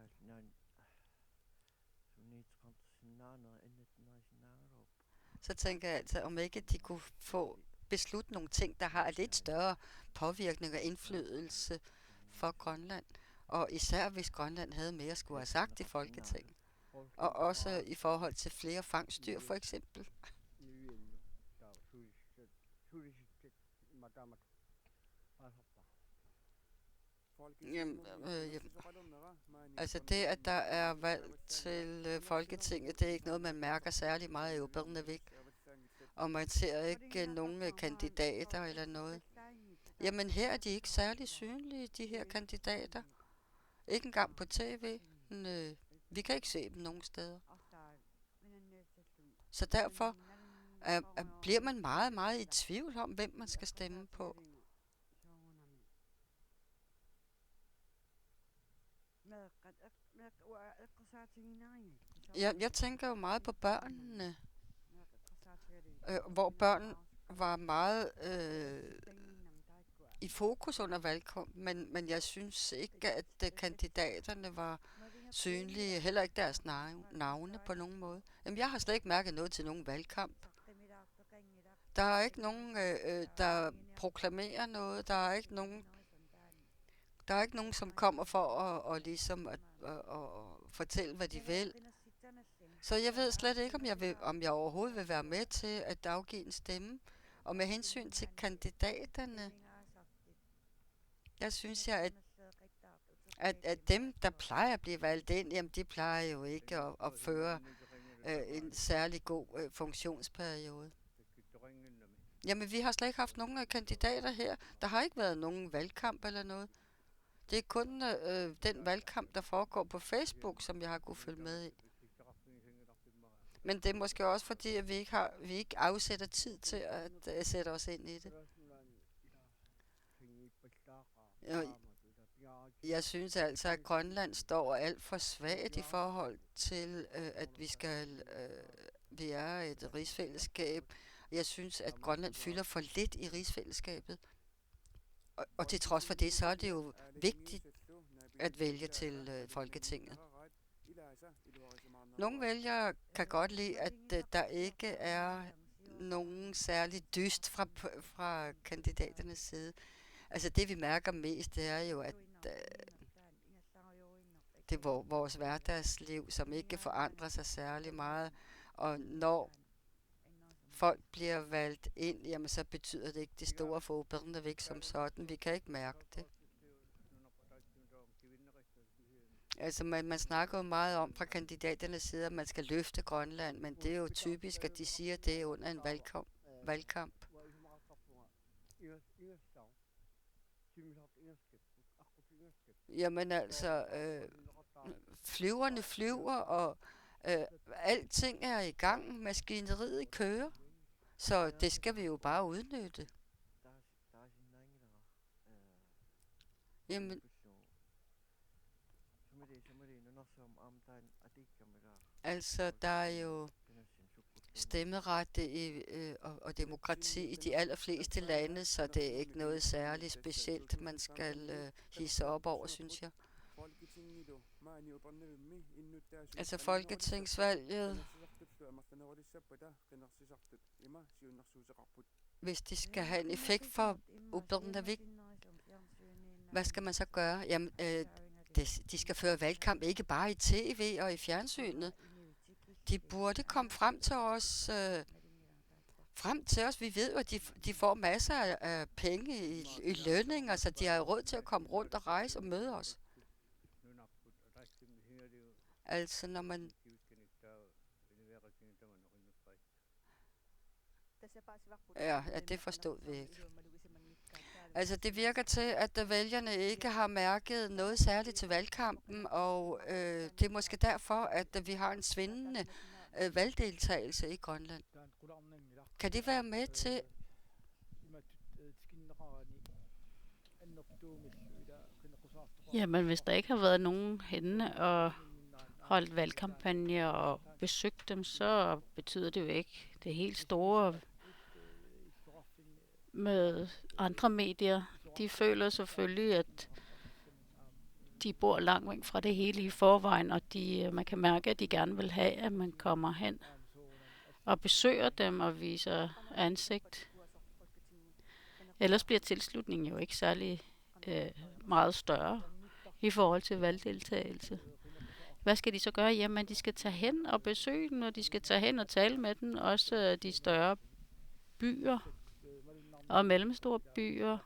Så tænker jeg altså, om ikke de kunne få beslutte nogle ting, der har lidt større påvirkning og indflydelse for Grønland. Og især hvis Grønland havde mere skulle have sagt i Folketinget. Og også i forhold til flere fangstdyr, for eksempel. Altså det, at der er valg til Folketinget, det er ikke noget, man mærker særlig meget i Upernavik. Og man ser ikke nogen kandidater eller noget. Jamen her er de ikke særlig synlige, de her kandidater. Ikke engang på tv. Vi kan ikke se dem nogen steder. Så derfor bliver man meget, meget i tvivl om, hvem man skal stemme på. Jeg tænker jo meget på børnene, hvor børn var meget i fokus under valgkampen, men jeg synes ikke, at kandidaterne var synlige, heller ikke deres navne på nogen måde. Jamen, jeg har slet ikke mærket noget til nogen valgkamp. Der er ikke nogen, der proklamerer noget. Der er ikke nogen, som kommer for at fortælle, hvad de vil. Så jeg ved slet ikke, om jeg overhovedet vil være med til at afgive en stemme. Og med hensyn til kandidaterne, der synes jeg, at dem, der plejer at blive valgt ind, jamen de plejer jo ikke at føre en særlig god funktionsperiode. Jamen, vi har slet ikke haft nogen kandidater her. Der har ikke været nogen valgkamp eller noget. Det er kun den valgkamp, der foregår på Facebook, som jeg har kunne følge med i. Men det er måske også fordi, at vi ikke afsætter tid til at sætte os ind i det. Jeg synes altså, at Grønland står alt for svagt i forhold til, at vi er et rigsfællesskab. Jeg synes, at Grønland fylder for lidt i rigsfællesskabet. Og til trods for det, så er det jo vigtigt at vælge til Folketinget. Nogle vælgere kan godt lide, at der ikke er nogen særlig dyst fra kandidaternes side. Altså det, vi mærker mest, det er jo, at det er vores hverdagsliv, som ikke forandrer sig særlig meget. Og når folk bliver valgt ind, jamen så betyder det ikke det store for Åbernevik som sådan. Vi kan ikke mærke det. Altså man snakker jo meget om fra kandidaternes side, at man skal løfte Grønland, men det er jo typisk, at de siger det under en valgkamp. Jamen altså, flyverne flyver, og alting er i gang, maskineriet kører, så det skal vi jo bare udnytte. Jamen, altså, der er jo stemmeret og demokrati i de allerfleste lande, så det er ikke noget særligt specielt, man skal hisse op over, synes jeg. Altså folketingsvalget, hvis de skal have en effekt for Åbernevik, hvad skal man så gøre? Jamen, de skal føre valgkamp ikke bare i tv og i fjernsynet. De burde komme frem til os. Vi ved jo, at de får masser af penge i lønninger, så de har råd til at komme rundt og rejse og møde os. Altså, når man... Ja, det forstod vi ikke. Altså, det virker til, at vælgerne ikke har mærket noget særligt til valgkampen, og det er måske derfor, at vi har en svindende valgdeltagelse i Grønland. Kan det være med til... Jamen, hvis der ikke har været nogen henne og holdt valgkampagne og besøgt dem, så betyder det jo ikke det helt store med andre medier. De føler selvfølgelig, at de bor langt væk fra det hele i forvejen, og man kan mærke, at de gerne vil have, at man kommer hen og besøger dem og viser ansigt. Ellers bliver tilslutningen jo ikke særlig meget større i forhold til valgdeltagelse. Hvad skal de så gøre? Jamen, de skal tage hen og besøge dem, og de skal tage hen og tale med dem. Også de større byer og mellemstore byer.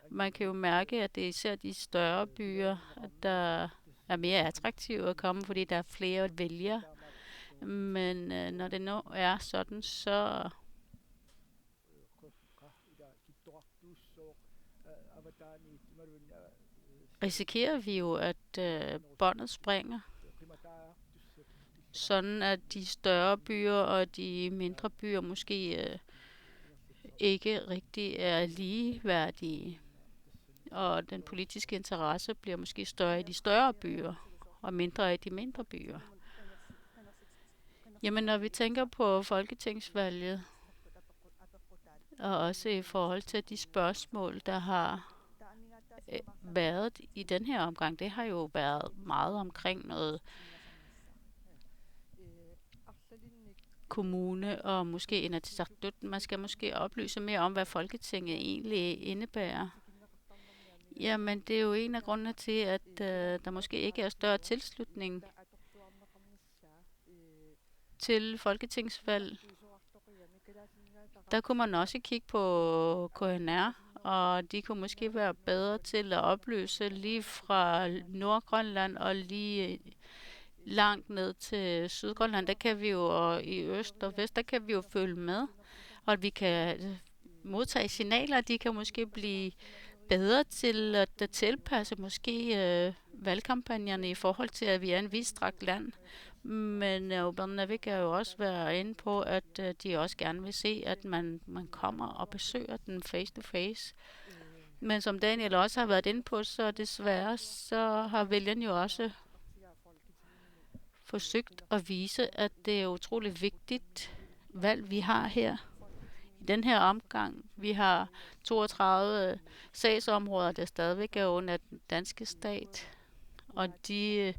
Man kan jo mærke, at det er især de større byer, der er mere attraktive at komme, fordi der er flere vælgere. Men når det nu er sådan, så risikerer vi jo, at båndet springer. Sådan at de større byer og de mindre byer måske ikke rigtig er ligeværdige. Og den politiske interesse bliver måske større i de større byer. og mindre i de mindre byer. Jamen, når vi tænker på folketingsvalget, og også i forhold til de spørgsmål, der har været i den her omgang, det har jo været meget omkring noget kommune og måske Inatsisartut. Man skal måske oplyse mere om, hvad Folketinget egentlig indebærer. Jamen, det er jo en af grundene til, at der måske ikke er større tilslutning til folketingsvalg. Der kunne man også kigge på KNR, og de kunne måske være bedre til at oplyse lige fra Nordgrønland og lige langt ned til Sydgrønland. Der kan vi jo, og i øst og vest, der kan vi jo følge med, og vi kan modtage signaler. De kan måske blive bedre til at tilpasse måske valgkampagnerne i forhold til, at vi er en vidtstrakt land. Men Ubernavik kan jo også være inde på, at de også gerne vil se, at man kommer og besøger den face to face. Men som Daniel også har været inde på, så desværre så har vælgerne jo også forsøgt at vise, at det er utroligt vigtigt valg, vi har her. I den her omgang, vi har 32 sagsområder, der stadigvæk er under den danske stat, og de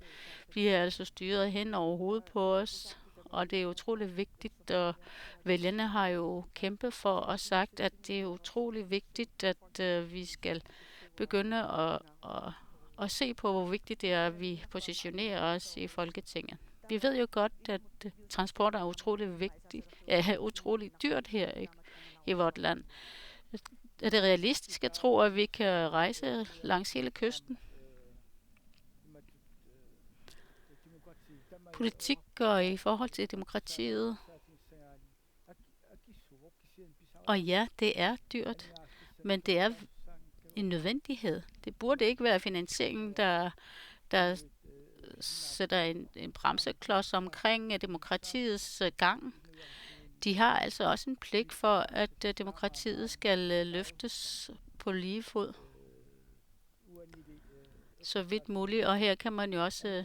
bliver altså styret hen over hovedet på os, og det er utroligt vigtigt, og vælgerne har jo kæmpet for og sagt, at det er utroligt vigtigt, at vi skal begynde at se på, hvor vigtigt det er, at vi positionerer os i Folketinget. Vi ved jo godt, at transport er utroligt vigtigt, utroligt dyrt her i vort land. Er det realistisk at tro, at vi kan rejse langs hele kysten? Politik og i forhold til demokratiet. Og ja, det er dyrt, men det er en nødvendighed. Det burde ikke være finansieringen, der sætter en bremseklods omkring demokratiets gang. De har altså også en pligt for, at demokratiet skal løftes på lige fod. Så vidt muligt, og her kan man jo også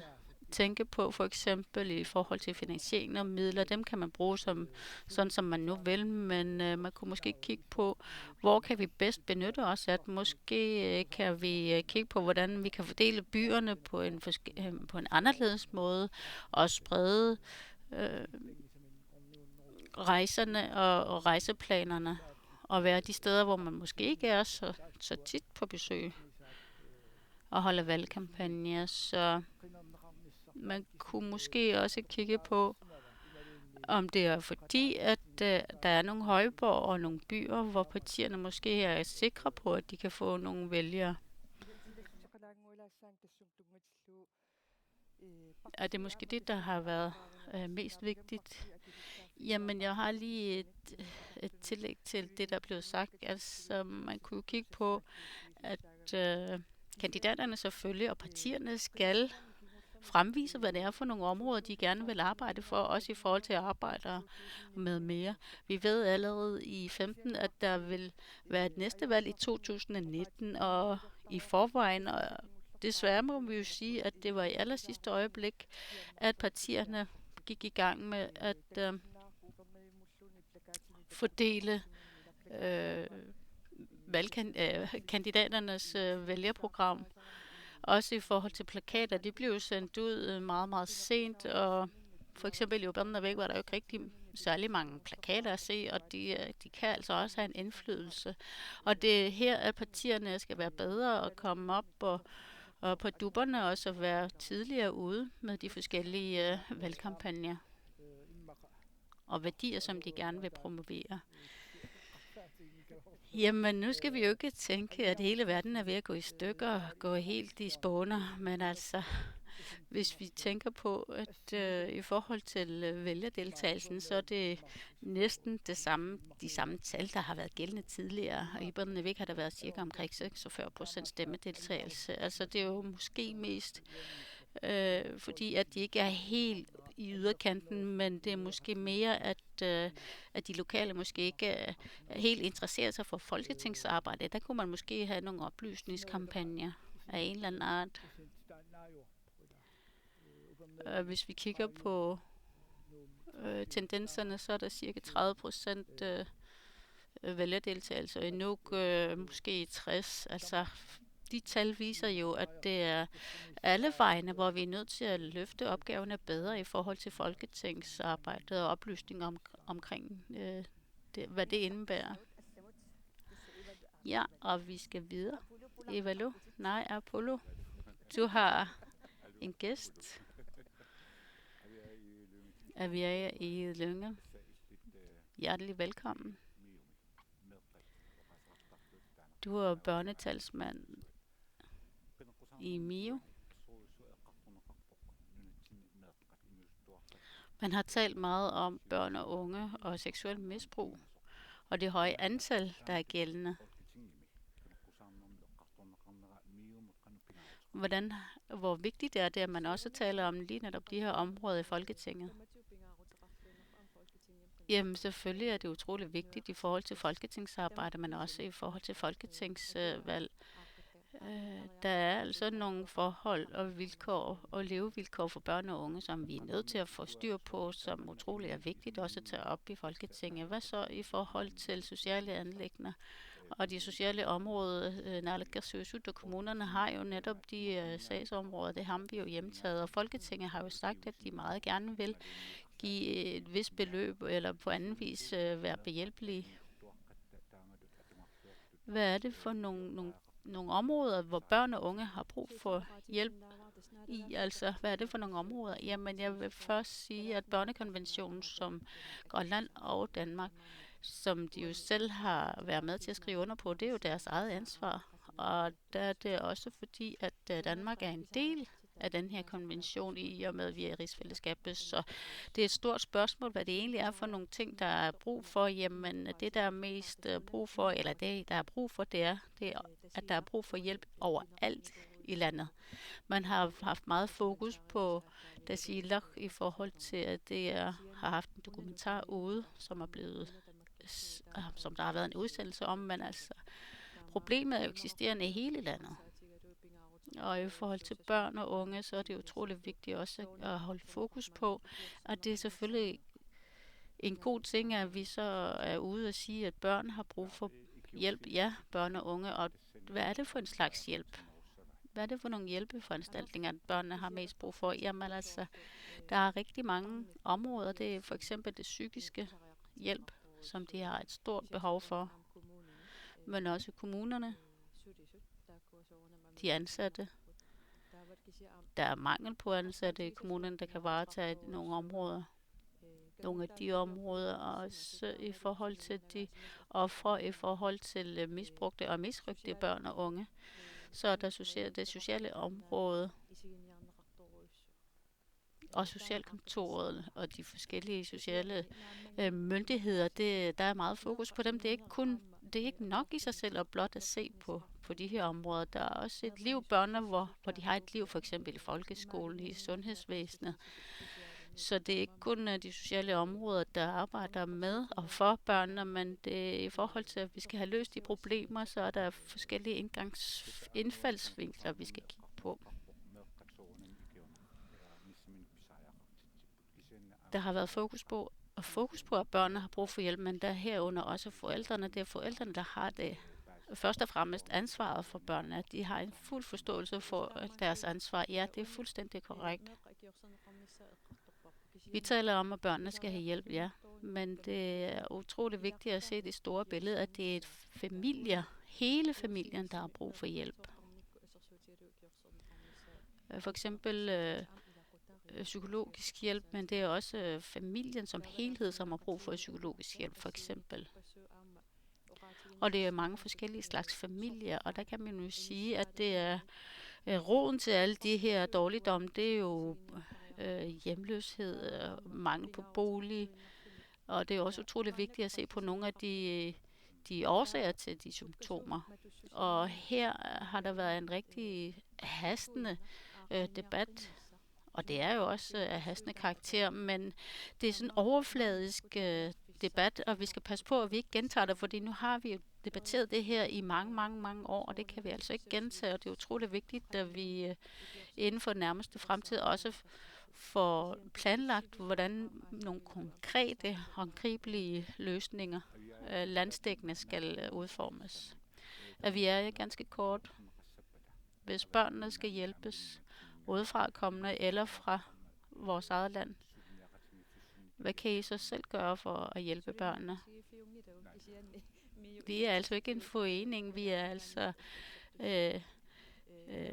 tænke på, for eksempel i forhold til finansiering og midler, dem kan man bruge sådan som man nu vil, men man kunne måske kigge på, hvor kan vi bedst benytte os af. Måske kan vi kigge på, hvordan vi kan fordele byerne på en anderledes måde, og sprede rejserne og rejseplanerne, og være de steder, hvor man måske ikke er så tit på besøg, og holde valgkampagner, så man kunne måske også kigge på, om det er fordi, at der er nogle højborg og nogle byer, hvor partierne måske er sikre på, at de kan få nogle vælgere. Er det måske det, der har været mest vigtigt? Jamen, jeg har lige et tillæg til det, der blev sagt. Altså, man kunne kigge på, at kandidaterne selvfølgelig og partierne skal fremvise, hvad det er for nogle områder, de gerne vil arbejde for, også i forhold til at arbejde med mere. Vi ved allerede i 15, at der vil være et næste valg i 2019, og i forvejen, og desværre må vi jo sige, at det var i allersidste øjeblik, at partierne gik i gang med at fordele kandidaternes vælgerprogram. Også i forhold til plakater, de blev jo sendt ud meget, meget sent, og for eksempel i Ubernavik var der jo ikke rigtig særlig mange plakater at se, og de kan altså også have en indflydelse. Og det er her, at partierne skal være bedre og komme op og på dupperne, og så være tidligere ude med de forskellige valgkampagner og værdier, som de gerne vil promovere. Jamen, nu skal vi jo ikke tænke, at hele verden er ved at gå i stykker og gå helt i spåner, men altså, hvis vi tænker på, at i forhold til vælgerdeltagelsen, så er det næsten de samme tal, der har været gældende tidligere. Og i Ubernavik har der været cirka omkring 46% stemmedeltagelse. Altså, det er jo måske mest fordi at de ikke er helt i yderkanten, men det er måske mere, at de lokale måske ikke er helt interesseret sig for folketingsarbejde. Der kunne man måske have nogle oplysningskampagner af en eller anden art. Hvis vi kigger på tendenserne, så er der cirka 30% vælgerdeltagelse, og i Nuuk måske 60. Altså, de tal viser jo, at det er alle vegne, hvor vi er nødt til at løfte opgaverne bedre i forhold til folketingsarbejdet og oplysning omkring hvad det indebærer. Ja, og vi skal videre. Evalu? Nej, Apollo. Du har en gæst. Vi er i Lynge. Hjertelig velkommen. Du er børnetalsmand i MIO. Man har talt meget om børn og unge og seksuel misbrug, og det høje antal, der er gældende. Hvor vigtigt er det, at man også taler om lige netop de her områder i Folketinget? Jamen selvfølgelig er det utroligt vigtigt i forhold til folketingsarbejde, men også i forhold til folketingsvalg. Der er altså nogle forhold og vilkår og levevilkår for børn og unge, som vi er nødt til at få styr på, som utroligt er vigtigt også at tage op i Folketinget. Hvad så i forhold til sociale anliggender og de sociale områder? Naalakkersuisut og kommunerne har jo netop de sagsområder, det har vi jo hjemtaget, og Folketinget har jo sagt, at de meget gerne vil give et vist beløb eller på anden vis være behjælpelige. Hvad er det for nogle områder, hvor børn og unge har brug for hjælp i? Altså, hvad er det for nogle områder? Jamen, jeg vil først sige, at børnekonventionen, som Grønland og Danmark, som de jo selv har været med til at skrive under på, det er jo deres eget ansvar. Og der er det også fordi, at Danmark er en del af den her konvention i og med, at vi er i rigsfællesskabet. Så det er et stort spørgsmål, hvad det egentlig er for nogle ting, der er brug for. Jamen, det der er mest brug for, eller det der er brug for, det er, at der er brug for hjælp overalt i landet. Man har haft meget fokus på Tasiilaq i forhold til, at det har haft en dokumentar ude, som der har været en udsendelse om, men altså, problemet er jo eksisterende i hele landet. Og i forhold til børn og unge, så er det utroligt vigtigt også at holde fokus på, at det er selvfølgelig en god ting, at vi så er ude og sige, at børn har brug for hjælp. Ja, børn og unge. Og hvad er det for en slags hjælp? Hvad er det for nogle hjælpeforanstaltninger, at børnene har mest brug for? Jamen altså, der er rigtig mange områder. Det er for eksempel det psykiske hjælp, som de har et stort behov for. Men også kommunerne, de ansatte. Der er mangel på ansatte i kommunerne, der kan varetage nogle områder. Nogle af de områder, også i forhold til de ofre, i forhold til misbrugte og misrøgte børn og unge. Så er der det sociale område og socialkontoret og de forskellige sociale myndigheder. Der er meget fokus på dem. Det er ikke nok i sig selv at blot at se på de her områder. Der er også et liv, børn, hvor de har et liv, for eksempel i folkeskolen, i sundhedsvæsenet. Så det er ikke kun de sociale områder, der arbejder med og for børnene, men det i forhold til, at vi skal have løst de problemer, så er der forskellige indfaldsvinkler, vi skal kigge på. Der har været fokus på, at børnene har brug for hjælp, men der er herunder også forældrene. Det er forældrene, der har det først og fremmest ansvaret for børnene, at de har en fuld forståelse for deres ansvar. Ja, det er fuldstændig korrekt. Vi taler om, at børnene skal have hjælp, ja, men det er utrolig vigtigt at se det store billede, at det er hele familien, der har brug for hjælp. For eksempel psykologisk hjælp, men det er også familien som helhed, som har brug for psykologisk hjælp, for eksempel. Og det er mange forskellige slags familier, og der kan man jo sige, at det er roden til alle de her dårligdomme, det er jo hjemløshed, mangel på bolig, og det er også utroligt vigtigt at se på nogle af de årsager til de symptomer. Og her har der været en rigtig hastende debat, og det er jo også af hastende karakter, men det er sådan en overfladisk debat, og vi skal passe på, at vi ikke gentager det, fordi nu har vi jo debatteret det her i mange, mange, mange år, og det kan vi altså ikke gentage, og det er utroligt vigtigt, at vi inden for den nærmeste fremtid også får planlagt, hvordan nogle konkrete, håndgribelige løsninger landsdækkende skal udformes. At vi er ganske kort. Hvis børnene skal hjælpes udefra kommende eller fra vores eget land, hvad kan I så selv gøre for at hjælpe børnene? Vi er altså ikke en forening, vi er altså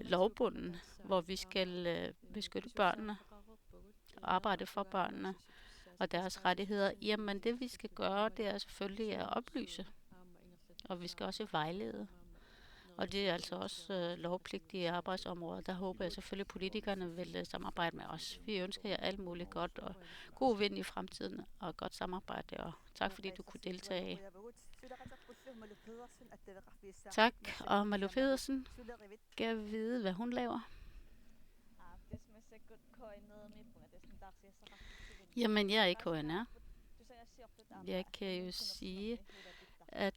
lovbunden, hvor vi skal beskytte børnene og arbejde for børnene og deres rettigheder. Jamen det vi skal gøre, det er selvfølgelig at oplyse, og vi skal også vejlede. Og det er altså også lovpligtige arbejdsområder. Der håber jeg selvfølgelig, at politikerne vil samarbejde med os. Vi ønsker jer alt muligt godt og god vind i fremtiden og godt samarbejde. Og tak fordi du kunne deltage. Tak, og Malu Pedersen skal vide, hvad hun laver. Jamen, jeg er ikke KNR. Jeg kan jo sige, at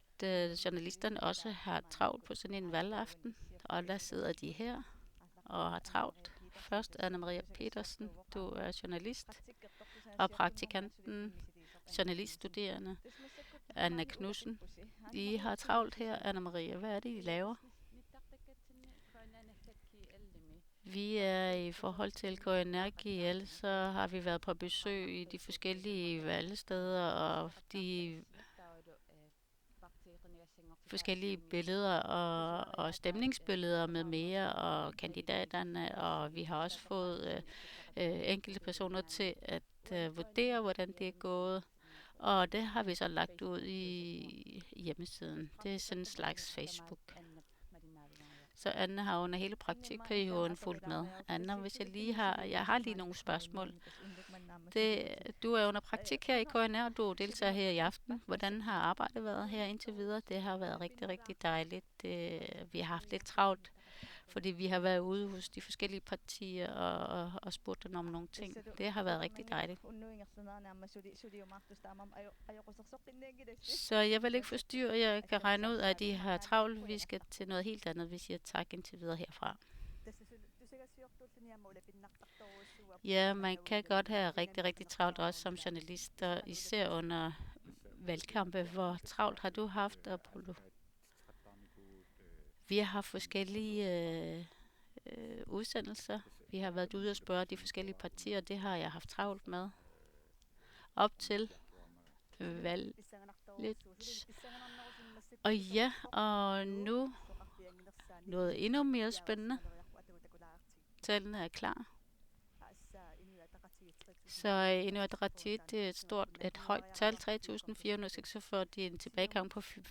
journalisterne også har travlt på sådan en valgaften, og der sidder de her og har travlt. Først Anna-Maria Petersen, du er journalist, og praktikanten, journaliststuderende, Anna Knudsen. I har travlt her, Anna-Maria. Hvad er det, I laver? Vi er i forhold til KNRGL, så har vi været på besøg i de forskellige valgsteder, og de forskellige billeder og stemningsbilleder med mere, og kandidaterne, og vi har også fået enkelte personer til at vurdere, hvordan det er gået. Og det har vi så lagt ud i hjemmesiden. Det er sådan en slags Facebook. Så Anna har under hele praktikperioden fulgt med. Anna, hvis jeg har lige nogle spørgsmål. Du er under praktik her i KNR, og du deltager her i aften. Hvordan har arbejdet været her indtil videre? Det har været rigtig, rigtig dejligt. Vi har haft lidt travlt, fordi vi har været ude hos de forskellige partier og spurgt dem om nogle ting. Det har været rigtig dejligt. Så jeg vil ikke forstyrre. Jeg kan regne ud, at de har travlt. Vi skal til noget helt andet. Vi siger tak indtil videre herfra. Ja, man kan godt have rigtig, rigtig travlt også som journalist, og især under valgkampe. Hvor travlt har du haft, Apollo? Vi har haft forskellige udsendelser. Vi har været ude og spørge de forskellige partier, det har jeg haft travlt med. Op til valget. Og ja, og nu noget endnu mere spændende. Tallene er klar. Så Inuit Ataqatigiit er et højt tal, 3.446, det er en tilbagegang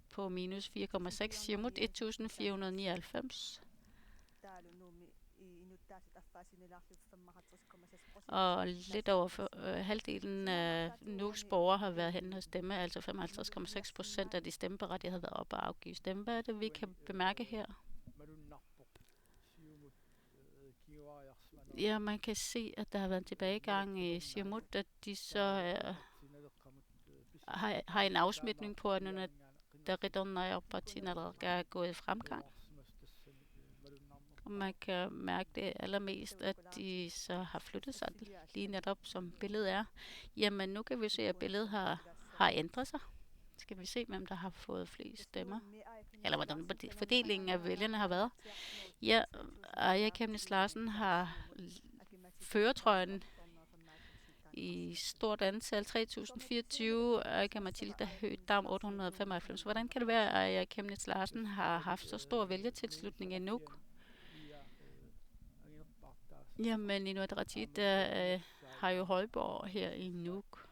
på minus 4,6, Siumut 1.499. Og lidt over halvdelen af Nuuks borgere har været henne og stemme, altså 55,6% af de stemmeberettigede har været oppe og afgive stemme. Hvad er det, vi kan bemærke her? Ja, man kan se, at der har været en tilbagegang i Siumut, at de så har en afsmitning på, at der er gået i fremgang. Og man kan mærke det allermest, at de så har flyttet sig lige netop, som billedet er. Jamen, nu kan vi se, at billedet har ændret sig. Skal vi se, hvem der har fået flest stemmer? Eller hvordan fordelingen af vælgerne har været. Ja, Aaja Chemnitz Larsen har førertrøjen i stort antal, 3.024, Aaja Matilda Høgh-Dam 895. Hvordan kan det være, at Aaja Chemnitz Larsen har haft så stor vælgertilslutning i Nuuk? Jamen, Inuit Ataqatigiit har jo Højborg her i Nuuk.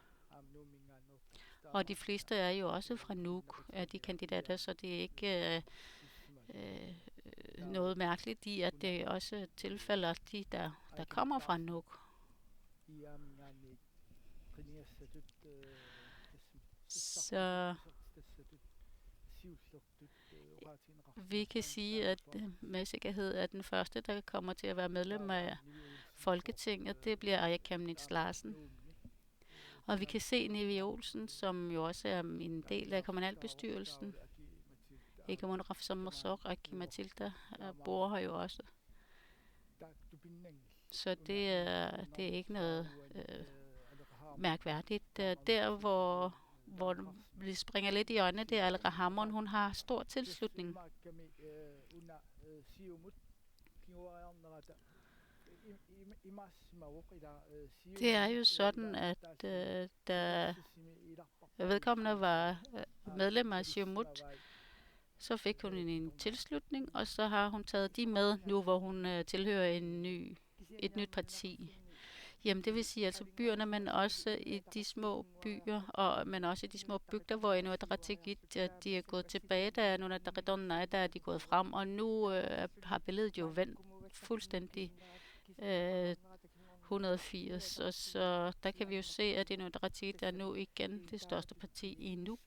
Og de fleste er jo også fra Nuuk, af de kandidater, så det er ikke noget mærkeligt i, at det også tilfælder de, der kommer fra Nuuk. Så vi kan sige, at med sikkerhed er den første, der kommer til at være medlem af Folketinget, det bliver Aaja Chemnitz Larsen. Og vi kan se Nevi Olsen, som jo også er en del af kommunalbestyrelsen. Ikke Raf Sommersok og Aki Matilda bor her jo også. Så det er ikke noget mærkværdigt. Der, hvor det springer lidt i øjnene, det er Aleqa Hammond. Hun har stor tilslutning. Det er jo sådan, at da vedkommende var medlem af Siumut, så fik hun en tilslutning, og så har hun taget de med nu, hvor hun tilhører et nyt parti. Jamen det vil sige altså byerne, men også i de små byer, men også i de små bygder, hvor Inuit Ataqatigiit, de er gået tilbage, der Inuit Ataqatigiit, der er de gået frem, og nu har billedet jo vendt fuldstændig 180, og så der kan vi jo se, at Inuit Ataqatigiit er nu igen det største parti i Nuuk.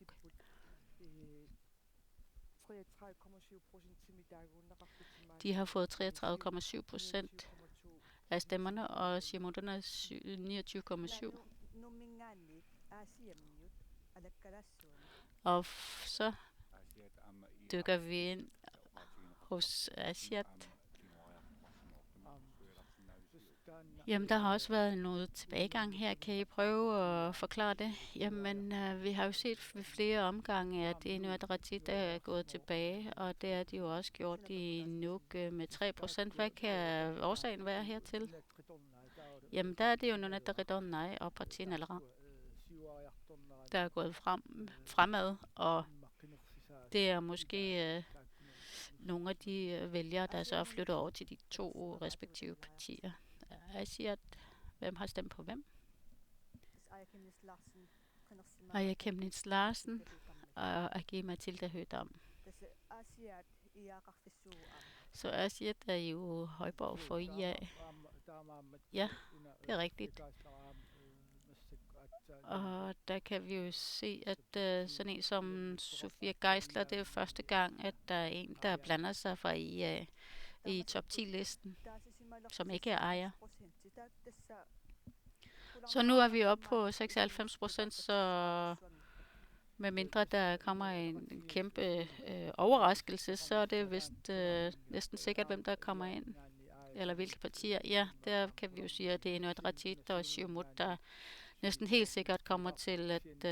De har fået 33,7% af stemmerne, og Siumuterne er 29,7%. Og så dykker vi ind hos Asiat. Jamen, der har også været noget tilbagegang her. Kan I prøve at forklare det? Jamen, vi har jo set ved flere omgange, at Inuit Ataqatigiit er gået tilbage, og det er de jo også gjort i Nuuk med 3%. Hvad kan årsagen være hertil? Jamen, der er det jo Inuit Ataqatigiit og partiet Naleraq, der er gået fremad, og det er måske nogle af de vælgere, der så er flyttet over til de to respektive partier. Jeg siger, at hvem har stemt på hvem? Aya Kemnitz Larsen og Agi Mathilda Hødam. Så Asiat er jo Højborg for IA. Ja, det er rigtigt. Og der kan vi jo se, at sådan en som Sofia Geisler, det er første gang, at der er en, der blander sig fra IA i top 10-listen, som ikke er ejer. Så nu er vi oppe på 96%, så med mindre der kommer en kæmpe overraskelse, så er det vist næsten sikkert, hvem der kommer ind, eller hvilke partier. Ja, der kan vi jo sige, at det er Inuit Ataqatigiit og Siumut, der næsten helt sikkert kommer til at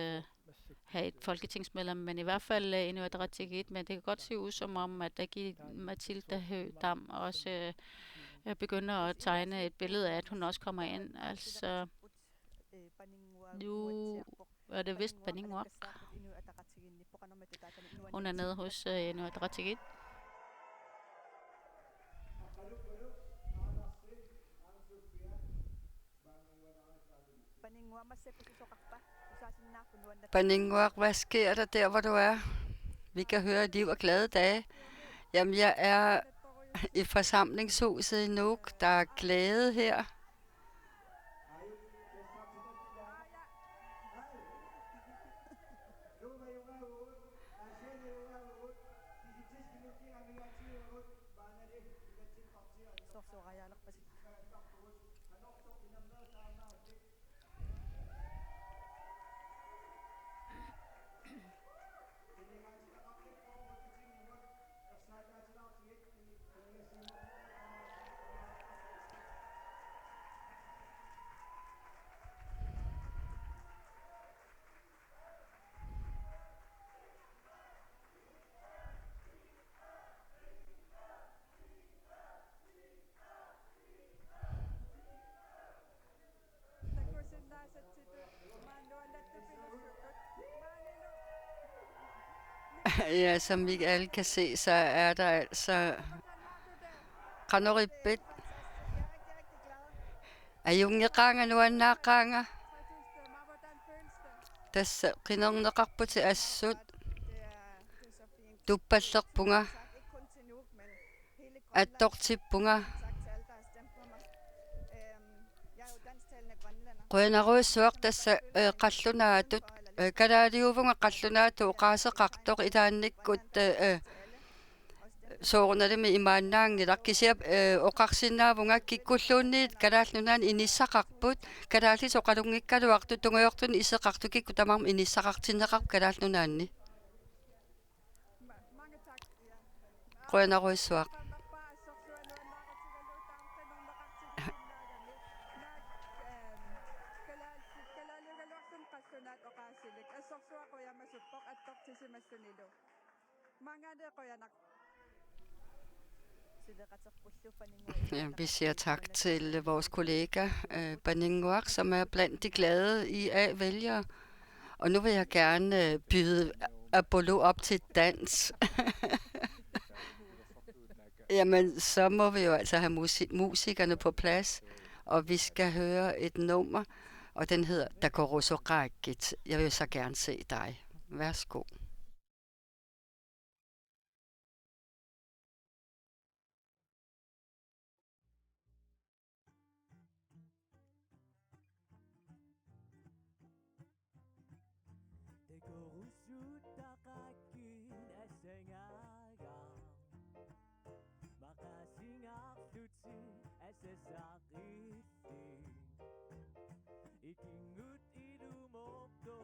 have et folketingsmedlem, men i hvert fald Inuit Ataqatigiit, men det kan godt se ud som om, at Agi Mathilda Hødam også begynder at tegne et billede af, at hun også kommer ind. Altså, nu er det vist Paningwak. Hun er nede hos Inuit Ataqatigiit. Paningwak, hvad sker der hvor du er? Vi kan høre liv og glade dage. Jamen, jeg er i forsamlingshuset i Nuuk. Der er glæde her. Ja, som vi alle kan se, så er der altså Qanoribet. Ayungiqanga nuannaqanga. Tassa qinernerqarput assut. Tuppallerpunga. Attortippunga. Qoyanaruissuaq tassa qallunaatut kalaaliuvunga qallunaatu uqaaseqartoq ilaannikkut soornalimi imaannaangilaq kisiap oqarsinnaavunga kikkulluunniit kalaallunaani inissaqarput kalaallit oqalungikkaluartu tungayortun iseqartukikku tamarm inissaqartinneqarp kalaallunaanni qoyanaruissuaq Simassunilo. Mangade qoyanak. Ja, vi siger tak til vores kollega Baningwak, som er blandt de glade IA-vælgere. Og nu vil jeg gerne byde Apollo op til dans. Jamen, så må vi jo altså have musikerne på plads, og vi skal høre et nummer, og den hedder Dakoroso Rakit. Jeg vil så gerne se dig. Værsgo. Ikingut idumokto,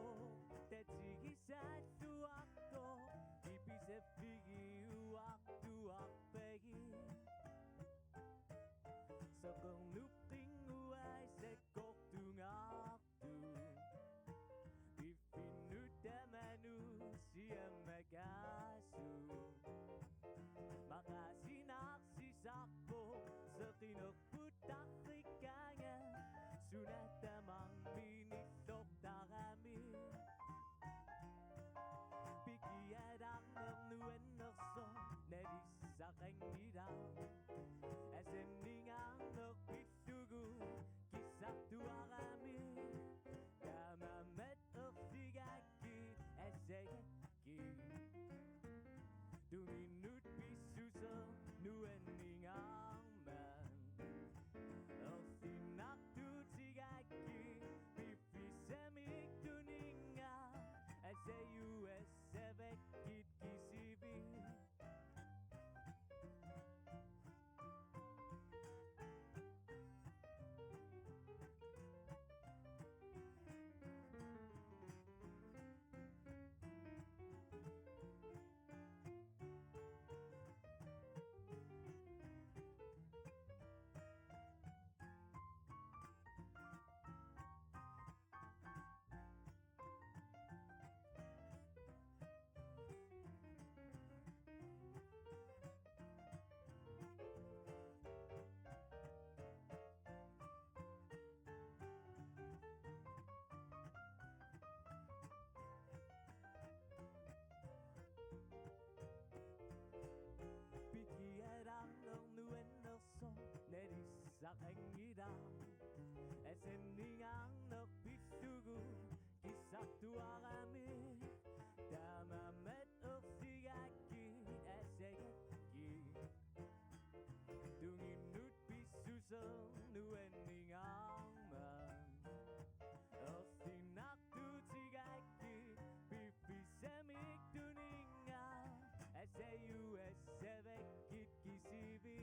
tetigi satu akto, ipise pigi waktu akpegi. Sokong luping uai sekok tungaktu, ipinut manusia magasu. Makasih naksisakpo, setinok putak rikanya. Sunat tamang minitok tarami Piki adang nernuen nerso Nedis sakeng nidang Esem ningang nerpitugu Kisah tuarami Kamamet ersigaki Esegeki Duminut bisuso Nuen ningang man Ersinak sakengida Esem ningang nerpitugu Kisah tuarami Damamet ersigaki Esegeki Dunginut pisusel Nuen ningang man Ersinak tutsigaki Pipisemik duninga Eseyu esevekit kisibi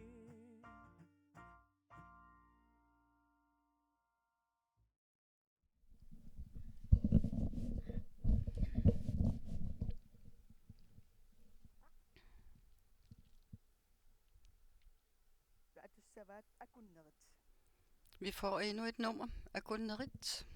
Vi får endnu et nummer af Gunnerit.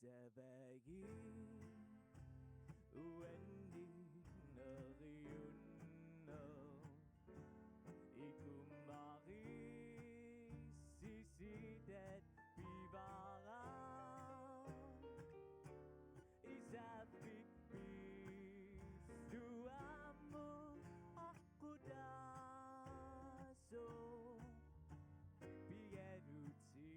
Sabagi Wendy Nariunno Ikumari Sisidet Bivara Isabik Bis Duamu Akudaso Bigeduti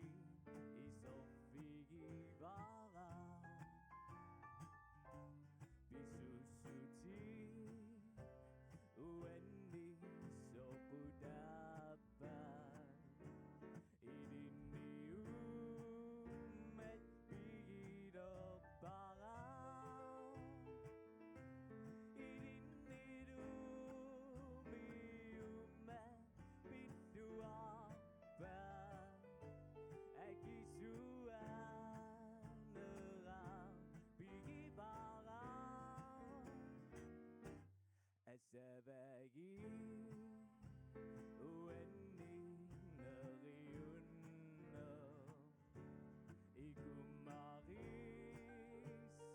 Savagi Uenni Nariunna Ikumari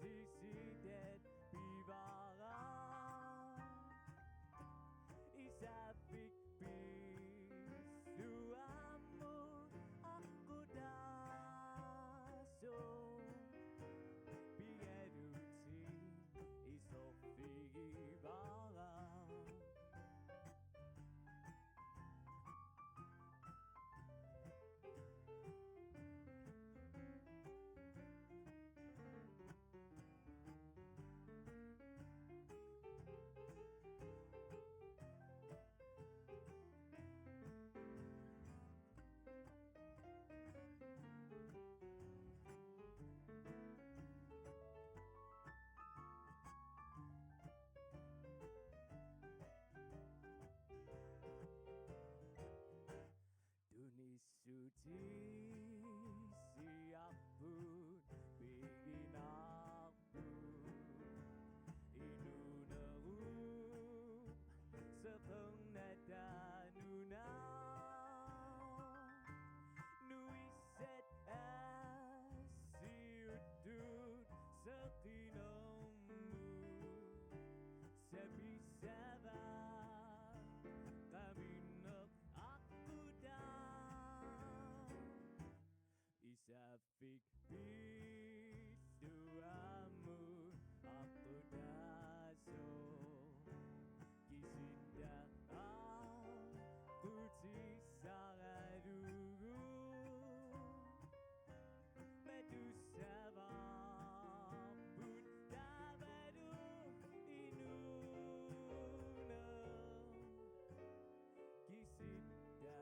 Sisidet Bivara Isabik Bisuamu Aku daso Bigeduti Isofigi Bara Tunisuti siapun bikin aku inunaru sepeng nada nuna nuiset asiudun sekinomu sebisaba kaminak aku dah Isafik bisuamu aku daso Kisinda aku tisaradu Medusa bambut dabadu inuna Kisinda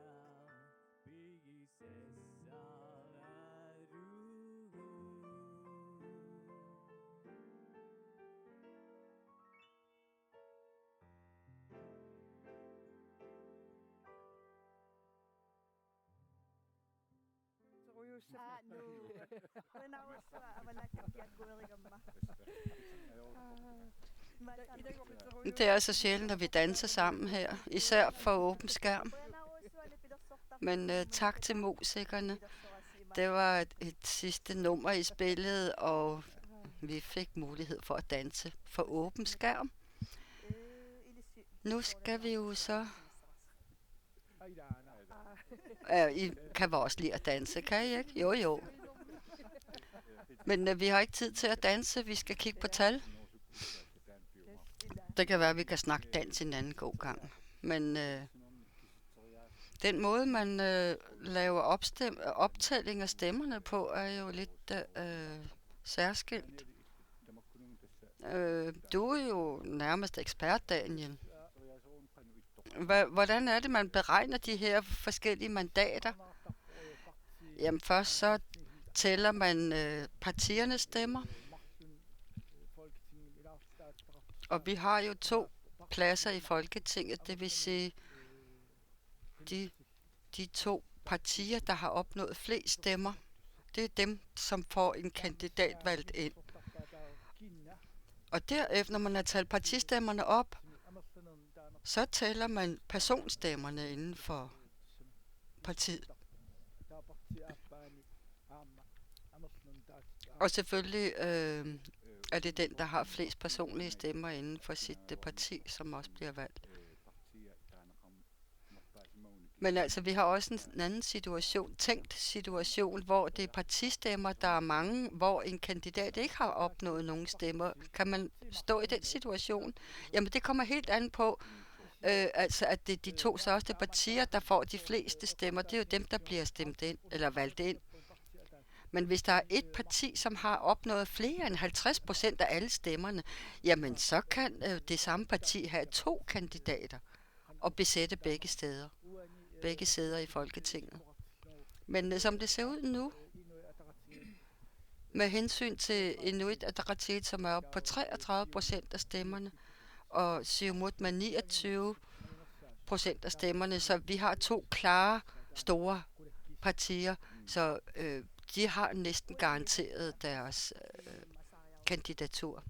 bigi sesaradu No. When I was avalakkiat kuerigamma. Det er så sjældent, at vi danser sammen her, især for åben skærm. Men tak til musikerne. Det var et sidste nummer i spillet, og vi fik mulighed for at danse for åben skærm. Nu skal vi jo så... I kan vel også lide at danse, kan I ikke? Jo, jo. Men vi har ikke tid til at danse, vi skal kigge på tal. Det kan være, at vi kan snakke dans en anden god gang. Men den måde, man laver optælling af stemmerne på, er jo lidt særskilt. Du er jo nærmest ekspert, Daniel. Hvordan er det, man beregner de her forskellige mandater? Jamen først så tæller man partiernes stemmer. Og vi har jo 2 pladser i Folketinget, det vil sige de 2 partier, der har opnået flest stemmer. Det er dem, som får en kandidat valgt ind. Og derefter, når man har talt partistemmerne op, så tæller man personstemmerne inden for partiet. Og selvfølgelig er det den, der har flest personlige stemmer inden for sit parti, som også bliver valgt. Men altså, vi har også en anden situation, tænkt situation, hvor det er partistemmer, der er mange, hvor en kandidat ikke har opnået nogen stemmer. Kan man stå i den situation? Jamen, det kommer helt an på, altså, at det er de 2 største partier, der får de fleste stemmer. Det er jo dem, der bliver stemt ind, eller valgt ind. Men hvis der er et parti, som har opnået flere end 50% af alle stemmerne, jamen så kan det samme parti have 2 kandidater og besætte begge sæder i Folketinget. Men som det ser ud nu, med hensyn til Inuit Ataqatigiit, som er oppe på 33% af stemmerne, og Siumut med 29% af stemmerne, så vi har 2 klare, store partier, så de har næsten garanteret deres kandidatur.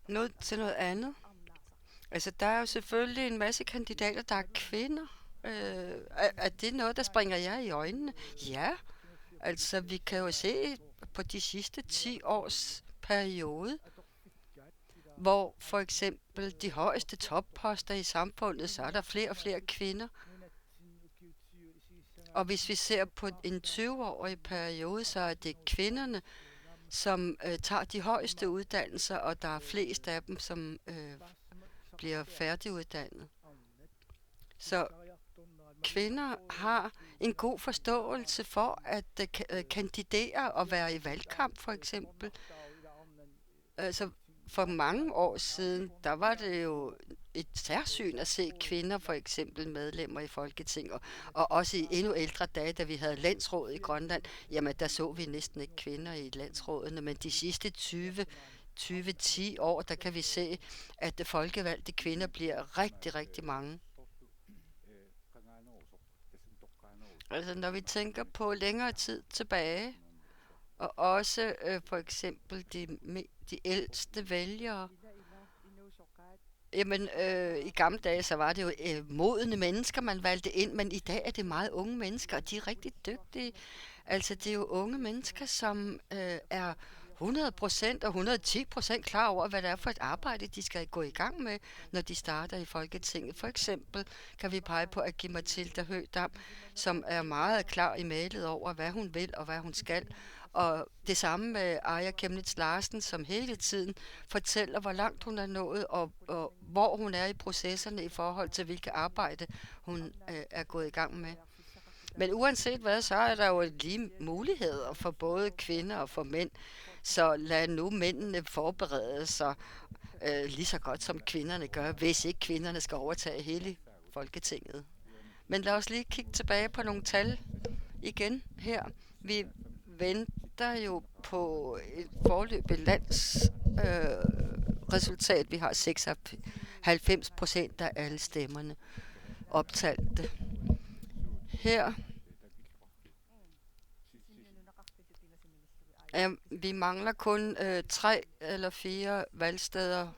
noget til noget andet. Altså, der er jo selvfølgelig en masse kandidater, der er kvinder. Er det noget, der springer jer i øjnene? Ja, altså, vi kan jo se på de sidste 10 års periode, hvor for eksempel de højeste topposter i samfundet, så er der flere og flere kvinder. Og hvis vi ser på en 20-årig periode, så er det kvinderne, som tager de højeste uddannelser, og der er flest af dem, som bliver færdiguddannet. Så kvinder har en god forståelse for at kandidere og være i valgkamp, for eksempel. Altså, for mange år siden, der var det jo et særsyn at se kvinder, for eksempel medlemmer i Folketinget, og også i endnu ældre dage, da vi havde landsråd i Grønland, jamen der så vi næsten ikke kvinder i landsrådene, men de sidste 20-10 år, der kan vi se, at de folkevalgte kvinder bliver rigtig, rigtig mange. Altså, når vi tænker på længere tid tilbage, og også for eksempel de ældste vælgere. Jamen, i gamle dage, så var det jo modne mennesker, man valgte ind, men i dag er det meget unge mennesker, og de er rigtig dygtige. Altså, det er jo unge mennesker, som er 100% og 110% klar over, hvad det er for et arbejde, de skal gå i gang med, når de starter i Folketinget. For eksempel kan vi pege på Aki-Matilda Høegh-Dam, som er meget klar i mailet over, hvad hun vil og hvad hun skal. Og det samme med Aaja Chemnitz Larsen, som hele tiden fortæller, hvor langt hun er nået, og hvor hun er i processerne i forhold til, hvilket arbejde hun er gået i gang med. Men uanset hvad, så er der jo lige muligheder for både kvinder og for mænd. Så lad nu mændene forberede sig lige så godt, som kvinderne gør, hvis ikke kvinderne skal overtage hele Folketinget. Men lad os lige kigge tilbage på nogle tal igen her. Vi venter jo på et foreløbigt landsresultat. Vi har 96% af alle stemmerne optalte. Her vi mangler kun 3 eller 4 valgsteder,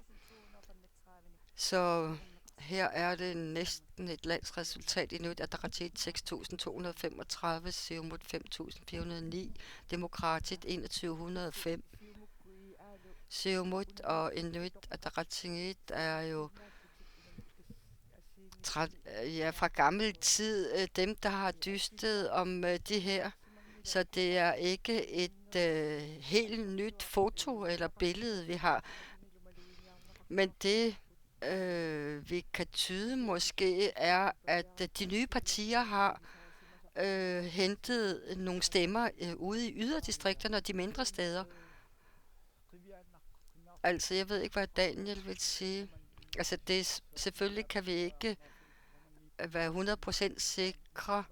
så her er det næsten et landsresultat. Inuit Ataqatigiit 6.235, Siumut 5.409, Demokratiet 2.105. Siumut og Inuit Ataqatigiit er jo fra gammel tid dem, der har dystet om de her. Så det er ikke et helt nyt foto eller billede, vi har. Men det, vi kan tyde måske, er, at de nye partier har hentet nogle stemmer ude i yderdistrikterne og de mindre steder. Altså, jeg ved ikke, hvad Daniel vil sige. Altså, selvfølgelig kan vi ikke være 100% sikre.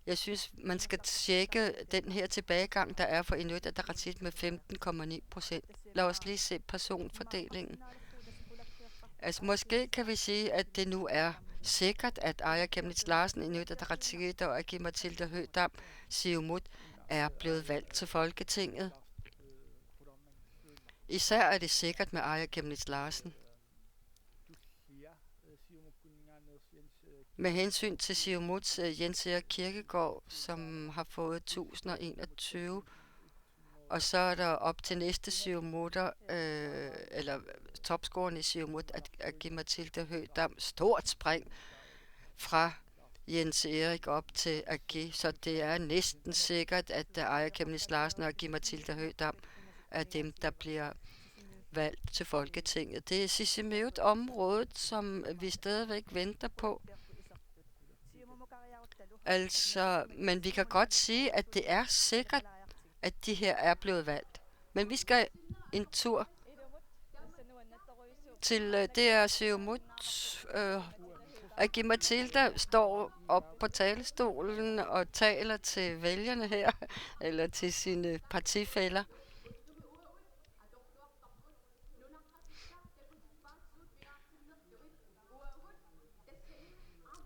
Jeg synes, man skal tjekke den her tilbagegang, der er for Inuit Ataqatigiit med 15,9%. Lad os lige se personfordelingen. Altså, måske kan vi sige, at det nu er sikkert, at Aaja Chemnitz Larsen, Inuit Ataqatigiit og Aki-Matilda Høegh-Dam, Siumut, er blevet valgt til Folketinget. Især er det sikkert med Aaja Chemnitz Larsen. Med hensyn til Siumuts Jens Erik Kirkegaard, som har fået 1021, og så er der op til næste Siumutter, eller topscoren i Siumut, Aki-Matilda Høegh-Dam, stort spring fra Jens Erik op til Aki, så det er næsten sikkert, at Aaja Chemnitz Larsen og Aki-Matilda Høegh-Dam er dem, der bliver valgt til Folketinget. Det er Sisimiut-området, som vi stadigvæk venter på. Altså, men vi kan godt sige, at det er sikkert, at de her er blevet valgt. Men vi skal en tur til, det er Siumut. Aki-Matilda står op på talerstolen og taler til vælgerne her, eller til sine partifæller.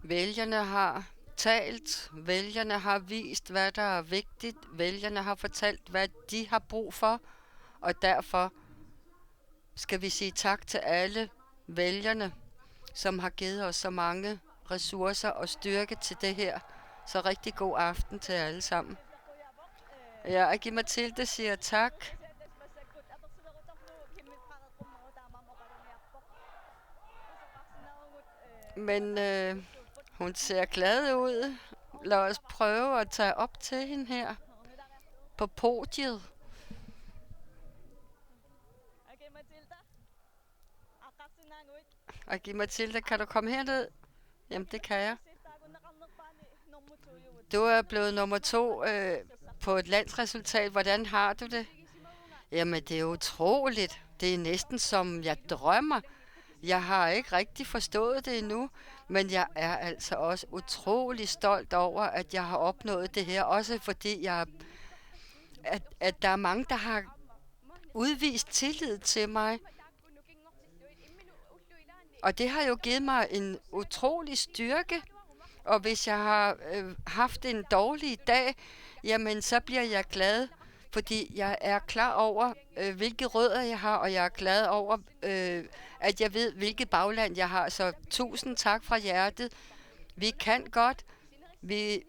Vælgerne har talt, vælgerne har vist, hvad der er vigtigt, vælgerne har fortalt, hvad de har brug for, og derfor skal vi sige tak til alle vælgerne, som har givet os så mange ressourcer og styrke til det her. Så rigtig god aften til alle sammen. Ja, Agi Mathilde siger tak. Men hun ser glad ud. Lad os prøve at tage op til hende her på podiet. Agi Mathilde, kan du komme herned? Jamen, det kan jeg. Du er blevet nummer 2 på et landsresultat. Hvordan har du det? Jamen, det er utroligt. Det er næsten som jeg drømmer. Jeg har ikke rigtig forstået det endnu, men jeg er altså også utrolig stolt over, at jeg har opnået det her. Også fordi at der er mange, der har udvist tillid til mig. Og det har jo givet mig en utrolig styrke. Og hvis jeg har haft en dårlig dag, jamen så bliver jeg glad, fordi jeg er klar over, hvilke rødder jeg har, og jeg er glad over, at jeg ved, hvilket bagland jeg har. Så tusind tak fra hjertet. Vi kan godt. Vi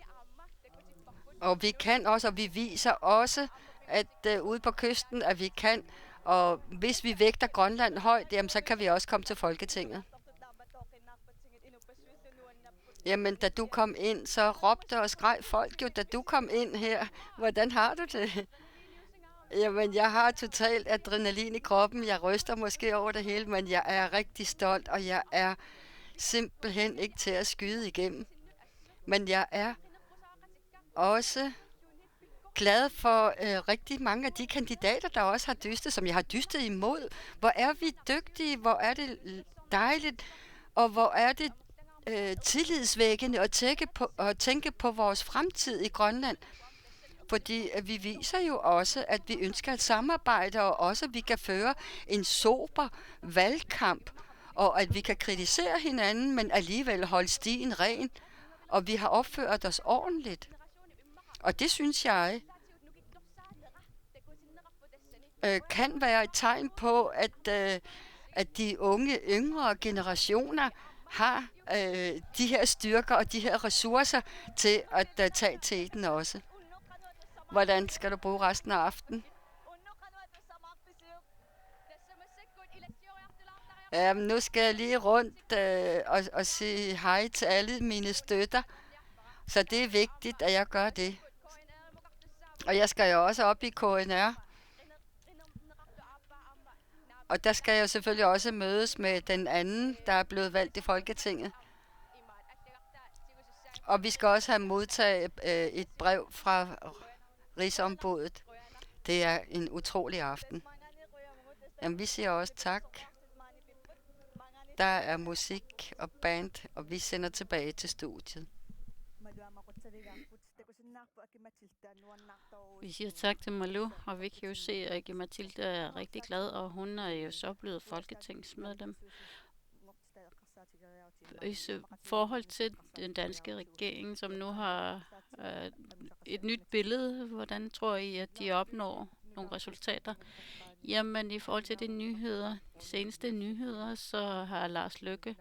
kan også, og vi viser også, at ude på kysten, at vi kan. Og hvis vi vægter Grønland højt, jamen, så kan vi også komme til Folketinget. Jamen, da du kom ind, så råbte og skreg folk jo, da du kom ind her. Hvordan har du det? Jamen, jeg har totalt adrenalin i kroppen. Jeg ryster måske over det hele, men jeg er rigtig stolt, og jeg er simpelthen ikke til at skyde igennem. Men jeg er også glad for rigtig mange af de kandidater, der også har dystet, som jeg har dystet imod. Hvor er vi dygtige, hvor er det dejligt, og hvor er det tillidsvækkende at tænke på vores fremtid i Grønland. Fordi vi viser jo også, at vi ønsker et samarbejde, og også at vi kan føre en sober valgkamp, og at vi kan kritisere hinanden, men alligevel holde stien ren, og vi har opført os ordentligt. Og det synes jeg kan være et tegn på, at de yngre generationer har de her styrker og de her ressourcer til at tage teten også. Hvordan skal du bruge resten af aftenen? Nu skal jeg lige rundt og sige hej til alle mine støtter. Så det er vigtigt, at jeg gør det. Og jeg skal jo også op i KNR. Og der skal jeg jo selvfølgelig også mødes med den anden, der er blevet valgt i Folketinget. Og vi skal også have modtaget et brev fra Rigsombuddet. Det er en utrolig aften. Jamen, vi siger også tak. Der er musik og band, og vi sender tilbage til studiet. Vi siger tak til Malou, og vi kan jo se, at Agi Mathilde er rigtig glad, og hun er jo så blevet folketingsmedlem. I forhold til den danske regering, som nu har et nyt billede, hvordan tror I, at de opnår nogle resultater? Jamen, i forhold til de seneste nyheder, så har Lars Løkke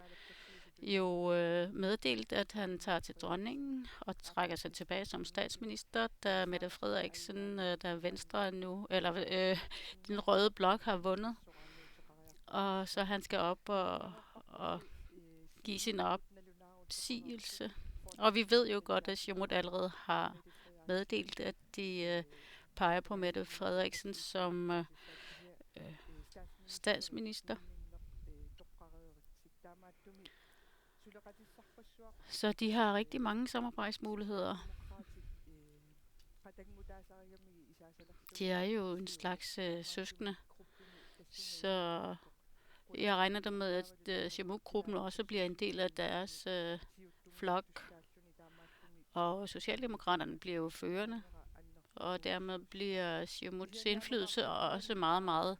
jo meddelt, at han tager til dronningen og trækker sig tilbage som statsminister, da Mette Frederiksen, da Venstre nu, eller den røde blok har vundet. Og så han skal op og give sin opsigelse. Og vi ved jo godt, at Siumut allerede har meddelt, at de peger på Mette Frederiksen som statsminister. Så de har rigtig mange samarbejdsmuligheder. De er jo en slags søskende. Så jeg regner der med, at Siumut-gruppen også bliver en del af deres flok. Og Socialdemokraterne bliver jo førende. Og dermed bliver Siumuts indflydelse også meget, meget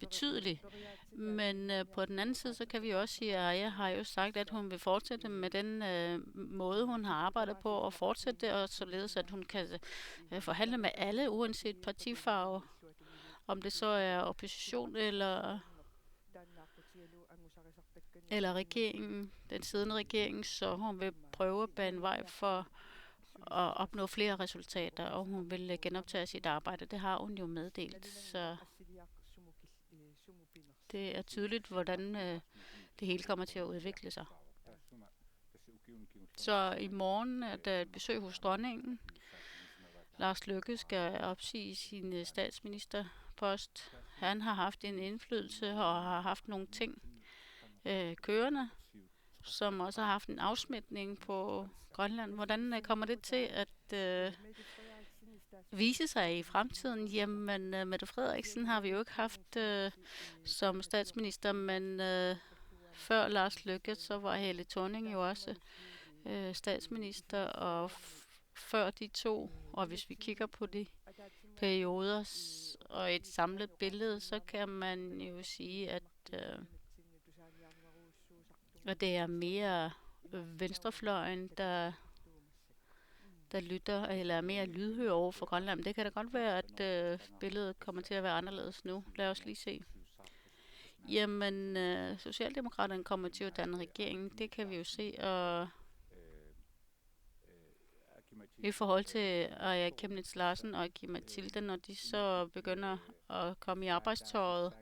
betydelig. Men på den anden side, så kan vi også sige, at Aya har jo sagt, at hun vil fortsætte med den måde, hun har arbejdet på, og fortsætte, og således, at hun kan forhandle med alle, uanset partifarve. Om det så er opposition eller eller regeringen, den siddende regering, så hun vil prøve at bane vej for at opnå flere resultater, og hun vil genoptage sit arbejde. Det har hun jo meddelt, så det er tydeligt, hvordan det hele kommer til at udvikle sig. Så i morgen er der et besøg hos dronningen. Lars Løkke skal opsige sin statsministerpost. Han har haft en indflydelse og har haft nogle ting kørende, som også har haft en afsmitning på Grønland. Hvordan kommer det til at vise sig i fremtiden? Jamen, Mette Frederiksen har vi jo ikke haft som statsminister, men før Lars Løkke, så var Helle Thorning jo også statsminister, og før de to, og hvis vi kigger på de perioder og et samlet billede, så kan man jo sige, at det er mere venstrefløjen, der lytter, eller er mere lydhør over for Grønland. Det kan da godt være, at billedet kommer til at være anderledes nu. Lad os lige se. Jamen, Socialdemokraterne kommer til at danne regering. Det kan vi jo se, og i forhold til Aaja Chemnitz Larsen og Aki-Matilda, når de så begynder at komme i arbejdstøjet,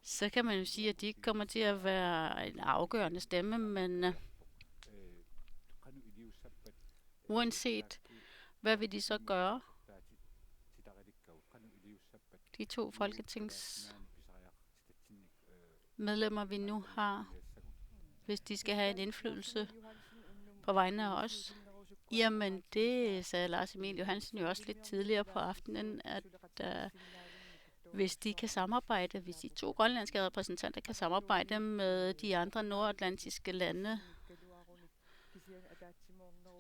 så kan man jo sige, at de ikke kommer til at være en afgørende stemme, men uanset hvad vil de så gøre? De to folketingsmedlemmer, vi nu har, hvis de skal have en indflydelse på vegne af os. Jamen, det sagde Lars Emil Johansen jo også lidt tidligere på aftenen, at hvis de kan samarbejde, hvis de to grønlandske repræsentanter kan samarbejde med de andre nordatlantiske lande,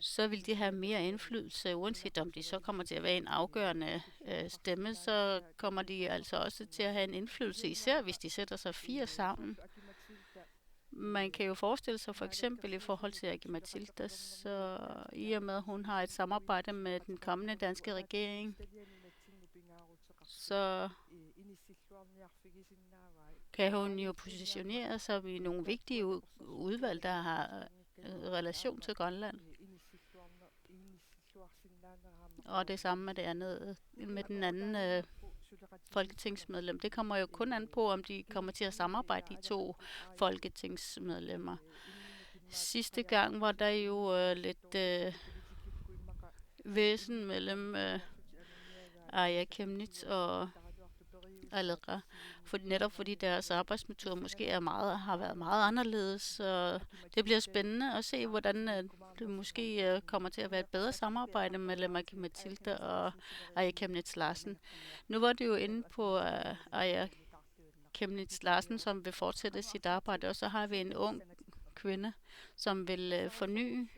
så vil de have mere indflydelse, uanset om de så kommer til at være en afgørende stemme, så kommer de altså også til at have en indflydelse, især hvis de sætter sig 4 sammen. Man kan jo forestille sig for eksempel i forhold til Aki-Matilda, så i og med at hun har et samarbejde med den kommende danske regering, så kan hun jo positionere sig i nogle vigtige udvalg, der har relation til Grønland. Og det samme med det andet, med den anden folketingsmedlem. Det kommer jo kun an på, om de kommer til at samarbejde, de to folketingsmedlemmer. Sidste gang var der jo lidt væsen mellem Aaja Chemnitz og Alera, netop fordi deres arbejdsmetoder måske har været meget anderledes. Så det bliver spændende at se, hvordan det måske kommer til at være et bedre samarbejde mellem Aki-Matilda og Aaja Chemnitz Larsen. Nu var det jo inde på Aaja Chemnitz Larsen, som vil fortsætte sit arbejde, og så har vi en ung kvinde, som vil forny.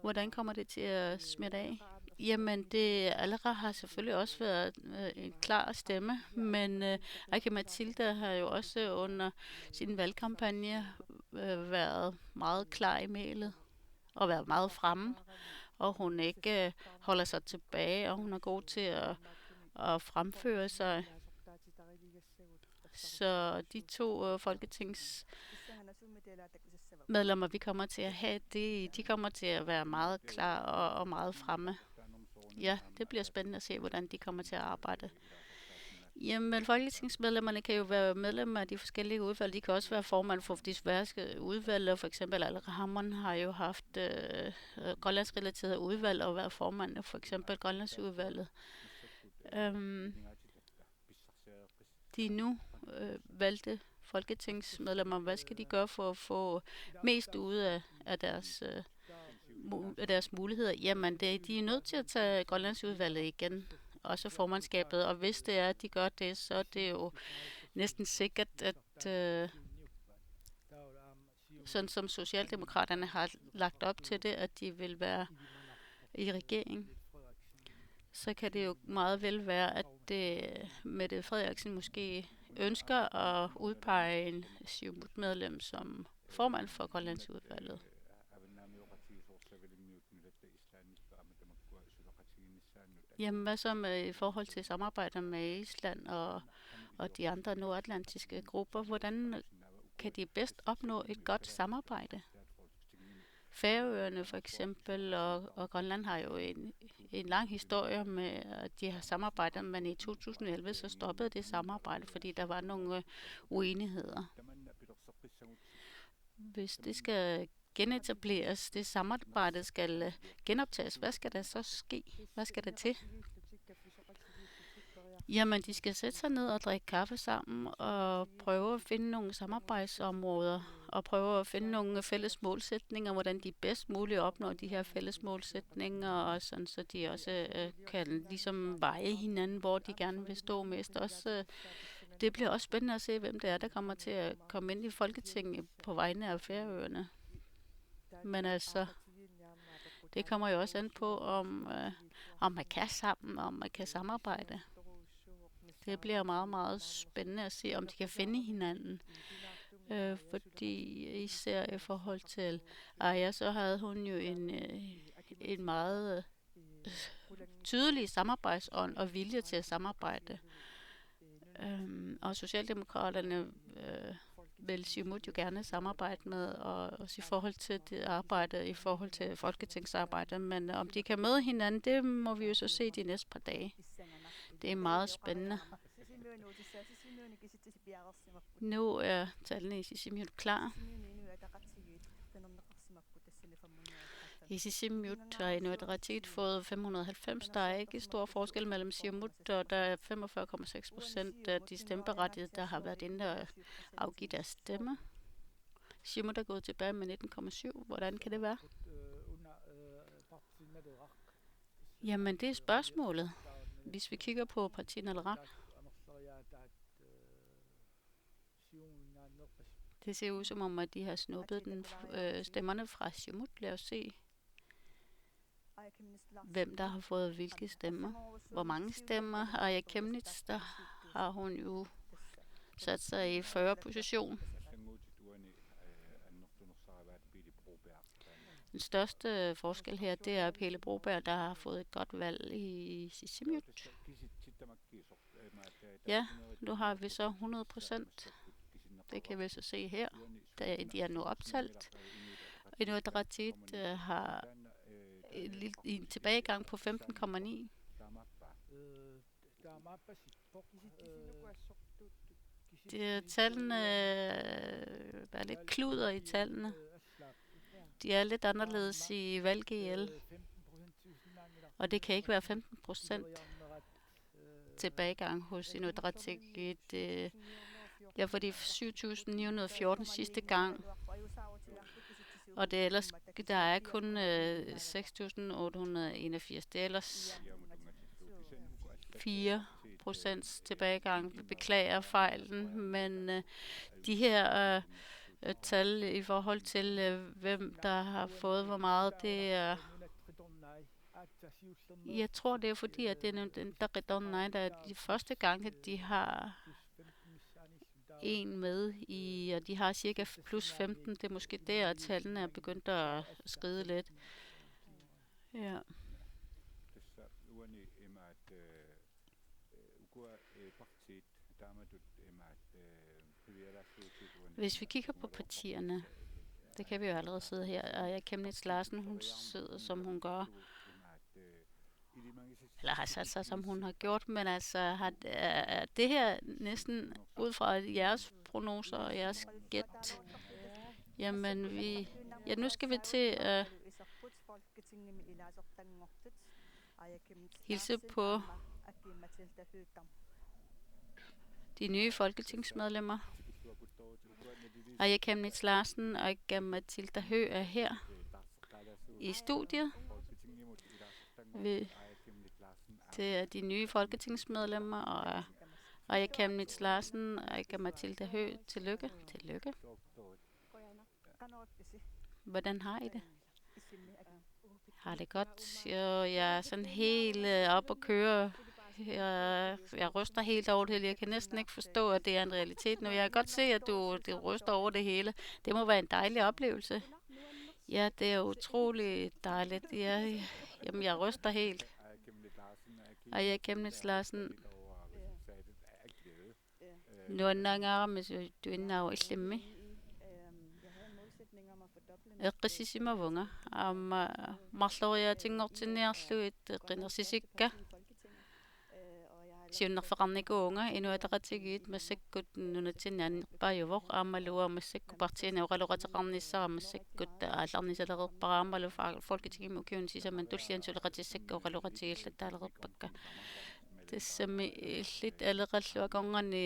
Hvordan kommer det til at smitte af? Jamen, det Alera har selvfølgelig også været en klar stemme, men Aki-Matilda har jo også under sin valgkampagne været meget klar i mælet og været meget fremme, og hun ikke holder sig tilbage, og hun er god til at fremføre sig. Så de to folketingsmedlemmer, vi kommer til at have, de kommer til at være meget klar og meget fremme. Ja, det bliver spændende at se, hvordan de kommer til at arbejde. Jamen, folketingsmedlemmerne kan jo være medlemmer af de forskellige udvalg. De kan også være formand for de sværske udvalg. For eksempel Alera Hammond har jo haft grønlandsrelaterede udvalg og været formand for eksempel Grønlandsudvalget. De nu valgte folketingsmedlemmer, hvad skal de gøre for at få mest ud af deres muligheder? Jamen, de er nødt til at tage Grønlandsudvalget igen, også formandskabet, og hvis det er, at de gør det, så er det jo næsten sikkert, at sådan som Socialdemokraterne har lagt op til det, at de vil være i regering, så kan det jo meget vel være, at Mette Frederiksen måske ønsker at udpege en Siumut-medlem som formand for Grønlandsudvalget. Jamen, hvad så med i forhold til samarbejder med Island og og de andre nordatlantiske grupper, hvordan kan de bedst opnå et godt samarbejde? Færøerne for eksempel og Grønland har jo en lang historie med, at de har samarbejdet, men i 2011 så stoppede det samarbejde, fordi der var nogle uenigheder. Hvis det skal genetableres, det samarbejde skal genoptages, hvad skal der så ske? Hvad skal der til? Jamen, de skal sætte sig ned og drikke kaffe sammen og prøve at finde nogle samarbejdsområder og prøve at finde nogle fælles målsætninger, hvordan de bedst muligt opnår de her fælles målsætninger, og sådan, så de også kan ligesom veje hinanden, hvor de gerne vil stå mest. Også, det bliver også spændende at se, hvem det er, der kommer til at komme ind i Folketinget på vegne af Færøerne. Men altså, det kommer jo også an på, om man kan sammen, om man kan samarbejde. Det bliver meget, meget spændende at se, om de kan finde hinanden. Fordi især i forhold til Aya, så havde hun jo en meget tydelig samarbejdsånd og vilje til at samarbejde. Og Socialdemokraterne vil Siumut jo gerne samarbejde med, og også i forhold til det arbejde, i forhold til folketingsarbejde. Men om de kan møde hinanden, det må vi jo så se de næste par dage. Det er meget spændende. Nu er tallene i Sisimiut klar. I Sisimiut har Inuit Ataqatigiit fået 590. Der er ikke stor forskel mellem Siumut, og der er 45,6% af de stemmeberettigede, der har været inde og afgive deres stemme. Siumut er gået tilbage med 19,7. Hvordan kan det være? Jamen, det er spørgsmålet. Hvis vi kigger på partiet Naleraq, det ser ud som om, at de har snuppet stemmerne fra Siumut. Lad os se, hvem der har fået hvilke stemmer. Hvor mange stemmer? Aya Kemnitz, der har hun jo sat sig i 40 position. Den største forskel her, det er Pelle Broberg, der har fået et godt valg i Sisimiut. Ja, nu har vi så 100%. Det kan vi så se her. De er nu optalt. Inuit Ataqatigiit har en tilbagegang på 15,9. Tallene, der er lidt kluder i tallene. De er lidt anderledes i valg-GL. Og det kan ikke være 15% tilbagegang hos Inuit Ataqatigiit. Ja, for de 7.914 sidste gang. Og det er ellers, der er kun 6.881. Det er ellers 4% tilbagegang. Vi beklager fejlen, men de her tal i forhold til, hvem der har fået hvor meget, det er... Jeg tror, det er fordi, at det er den der er de første gange, de har en med i, og de har cirka plus 15. Det er måske der, at tallene er begyndt at skride lidt. Ja. Hvis vi kigger på partierne, det kan vi jo allerede sidde her, og Aya Kemnitz Larsen, hun sidder, som hun gør, eller har sat sig, som hun har gjort, men altså, er det her næsten ud fra jeres prognoser og jeres gæt? Jamen, nu skal vi til hilse på de nye folketingsmedlemmer. Aya Kemnitz Larsen og Mathilda Høegh er her i studiet. Det er de nye folketingsmedlemmer, og Aya Kemnitz Larsen og Mathilda Høegh. Tillykke. Tillykke. Hvordan har I det? Har det godt? Jeg er sådan helt op at køre. Jeg ryster helt over det hele. Jeg kan næsten ikke forstå, at det er en realitet nu. Jeg kan godt se, at du ryster over det hele. Det må være en dejlig oplevelse. Ja, det er utroligt dejligt. Jamen, jeg ryster helt. Aya Kemnitz Larsen. Nuannaangaarammi tuinnaaru illimmi. Eqqisisimavunga aamma marloriaatingortinniarluit qinnersisikka siunnerfeqarnikuunga inuataqatigiit massakkut nunatsinni annerpaajuvoq aammalua massakku partiini oqaloqatеқарниссара massakkut aallarnisaleqerparaammalu folketingimu ukiun sisaman tullian suleqatissakka oqaloqatigilla taaleqerpakka тассами иллит алеқаллуакорнани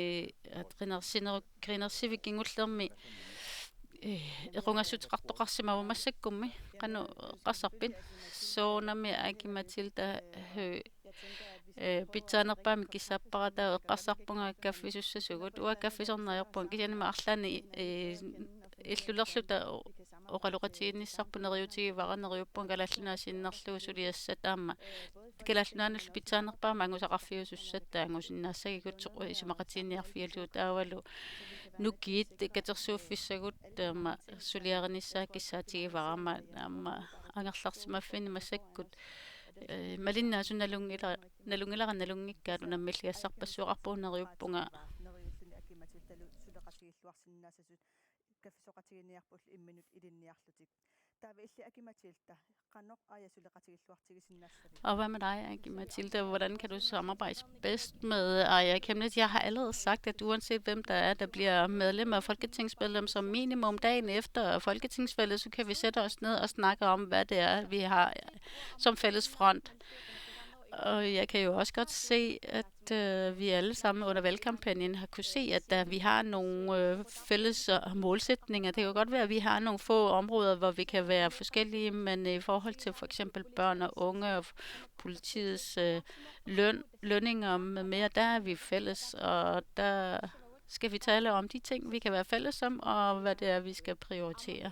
qinnersivikingullermi equngassutiqartoqarsimava massakkummi qanu qassarpit soonami akimatilda pitsanerpaami kissapparata eqqassarpunga kaffisussasugut ua kaffisornariorpun kisianima arlaani illulerluta oqaloqatiginnissarpu neriutigivara neriuppun kalallunaasinnerlugu suliassat aamma kalallunaanull pitsaanerpaama angusaqarfiusussatta angusinnaassagikut isumaqatiinniarfialluut aavalu nukkiit katersuuffissagut aamma suliarinissaa kissaatigivaraama aamma angerlarsimaffini massakkut малиннаасу налунгилара наммиллиассарпассуақарпуу нериуппунга каффисоқатигиниарпул имминут илинниарлутик таава илли акиматилта qannoq ajasулеқатигиллуартигисиннаассали Og hvad med dig, Agi Mathilde? Hvordan kan du samarbejde bedst med Aya Chemnitz? Jeg har allerede sagt, at uanset hvem der bliver medlem af folketingsmedlem som minimum dagen efter folketingsvalget, så kan vi sætte os ned og snakke om, hvad det er, vi har som fælles front. Og jeg kan jo også godt se, at vi alle sammen under valgkampagnen har kunne se, at vi har nogle fælles målsætninger. Det kan jo godt være, at vi har nogle få områder, hvor vi kan være forskellige, men i forhold til for eksempel børn og unge og politiets lønninger med mere, der er vi fælles, og der skal vi tale om de ting, vi kan være fælles om, og hvad det er, vi skal prioritere.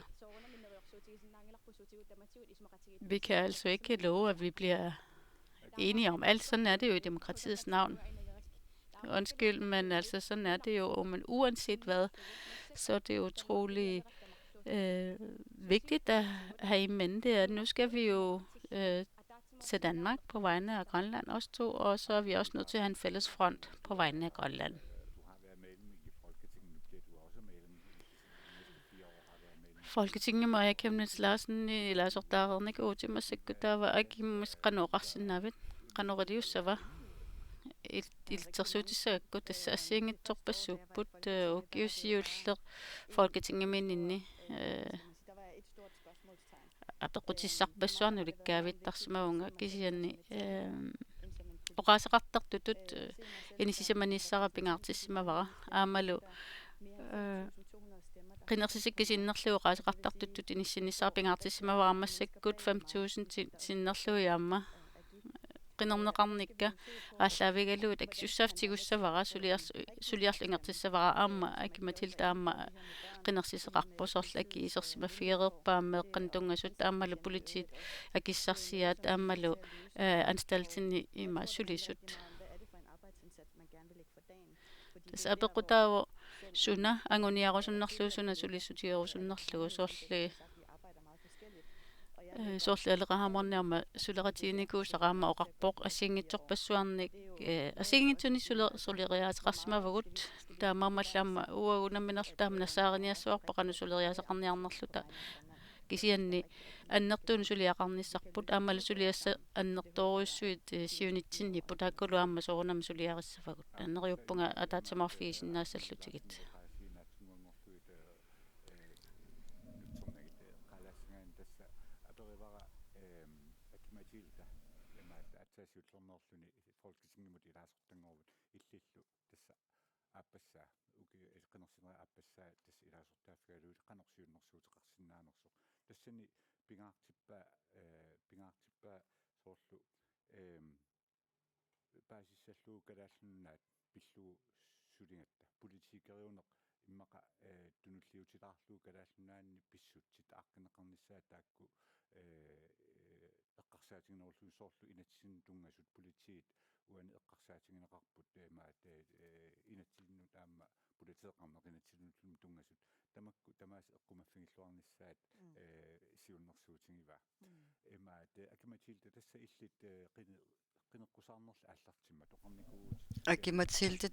Vi kan altså ikke love, at vi bliver enige om alt. Sådan er det jo i demokratiets navn. Undskyld, men altså sådan er det jo. Men uanset hvad, så er det utrolig vigtigt at have i mente, at nu skal vi jo til Danmark på vegne af Grønland også to, og så er vi også nødt til at have en fælles front på vegne af Grønland. Folketinget må jeg Chemnitz Larsen i Lasortarerne uutimassakkuttaava akimus qanoqarsinnaavit qanoradiussava iltersuutissaakku tassa assiingitsorpassuupput ukiussiulleq Folketingeminninni apequtissarpassuarnulikkaavittarsimaunga kisianni oqaasaqartartutut inisisamanissara pingaartissimavara aamalu qinnersisikkisinnerlugu qaasaqartartuttut inissinissarpingaartissimavaarmassakkut 5000 sinnerluiaamma qinnerneqarnikka aalлаавигалуут акисуссаафтигуссавара сулиарлингертиссавара аама акиматилта аама qinnersisеқарпусорла акиисерсимаффигерерпаама эққан тунгасут аамалу политит акиссарсиаат аамалу ансtaltинни има сулисут тас апеқутаава суна ангуниарусуннерлуусуна сулисутиерусуннерлугу соорли алеқаамарниарма сулератииникуусараама оқарпоқ ассиингитсорпассуарник ассиингитсуни сулериаатеқарсимавагут таамаамаллаама уагунамминерлутаама нассаариниассуарпақану сулериаасеқарниарнерлута кисианни аннертуун сулиақарниссарпут аамалу сулиасса аннерторуйуссуит сиунитсинниппут тааккулуаама соорунама сулиариссавагут аннериуппунга атаатсамарфигисиннаассаллутигит Folketingemut ilaasortanngorvut illillu tassa aappassaa uki ilqinерсинера aappassaa tassa ilaasortaaffigaluut qanorsiunnersuuteqarsinnaanersuq tassani pingaartippaa soorlu paasissalluu kalaallunnaat pilluu sulingatta politikeriuneq immaqa tunulliutilaarluu kalaallunnaanni pissutsit aaqqinneqarnissaa taakku eqqarsaatiginerullu soorlu inatsin tungasut politiit uani eqqarsaatigineqarput maat inatsilnu taamma politieqarneq inatsilnullum tungasut tamakku tamaas eqqumaffingilluarnissaat siunnersuutingiva maat akimatilta tassa illit Agi Mathilde,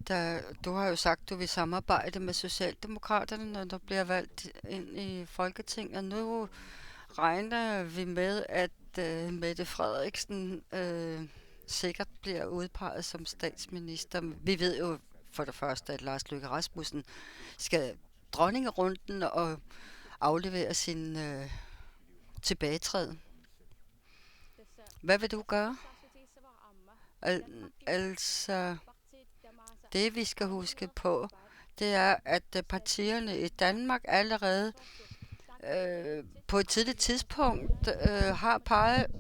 du har jo sagt, du vil samarbejde med Socialdemokraterne, når du bliver valgt ind i Folketinget. Og nu regner vi med, at Mette Frederiksen sikkert bliver udpeget som statsminister. Vi ved jo for det første, at Lars Løkke Rasmussen skal dronningerunden og aflevere sin tilbagetræden. Hvad vil du gøre? Altså, det vi skal huske på, det er, at partierne i Danmark allerede på et tidligt tidspunkt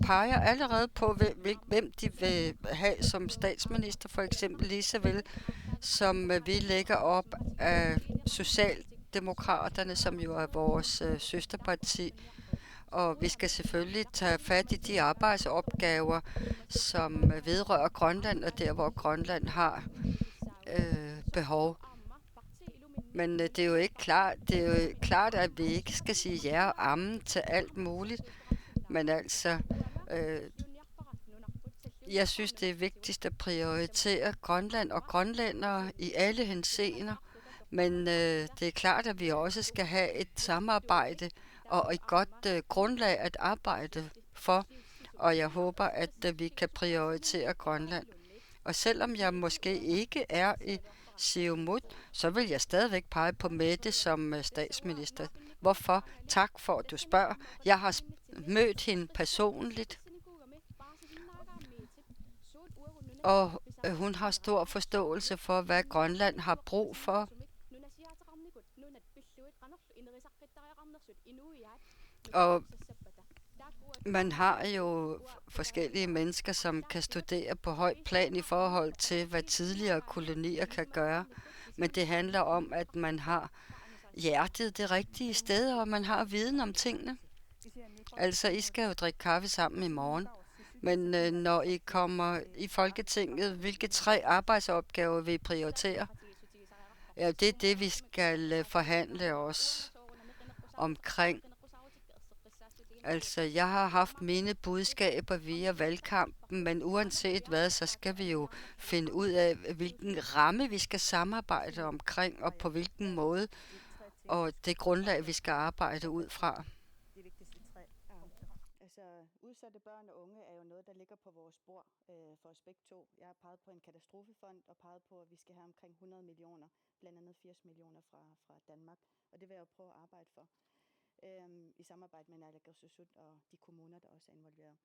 peger allerede på, hvem de vil have som statsminister, for eksempel lige så vel, som vi lægger op af Socialdemokraterne, som jo er vores søsterparti. Og vi skal selvfølgelig tage fat i de arbejdsopgaver, som vedrører Grønland, og der, hvor Grønland har behov. Men det er jo ikke klart, at vi ikke skal sige ja og amen til alt muligt. Men altså, jeg synes, det er vigtigst at prioritere Grønland og grønlændere i alle henseender. Men det er klart, at vi også skal have et samarbejde og et godt grundlag at arbejde for. Og jeg håber, at vi kan prioritere Grønland. Og selvom jeg måske ikke er i Siumut, så vil jeg stadigvæk pege på Mette som statsminister. Hvorfor? Tak for, at du spørger. Jeg har mødt hende personligt, og hun har stor forståelse for, hvad Grønland har brug for. Og man har jo forskellige mennesker, som kan studere på højt plan i forhold til, hvad tidligere kolonier kan gøre. Men det handler om, at man har hjertet det rigtige sted, og man har viden om tingene. Altså, I skal jo drikke kaffe sammen i morgen. Men når I kommer i Folketinget, hvilke 3 arbejdsopgaver vil I prioritere? Ja, det er det, vi skal forhandle os omkring. Altså, jeg har haft mine budskaber via valgkampen, men uanset hvad, så skal vi jo finde ud af, hvilken ramme vi skal samarbejde omkring, og på hvilken måde, og det grundlag, vi skal arbejde ud fra. Altså, udsatte børn og unge er jo noget, der ligger på vores bord for os begge to. Jeg har peget på en katastrofefond og peget på, at vi skal have omkring 100 millioner, blandt andet 80 millioner fra Danmark, og det vil jeg jo prøve at arbejde for. I samarbejde med Naalakkersuisut og de kommuner, der også er involveret.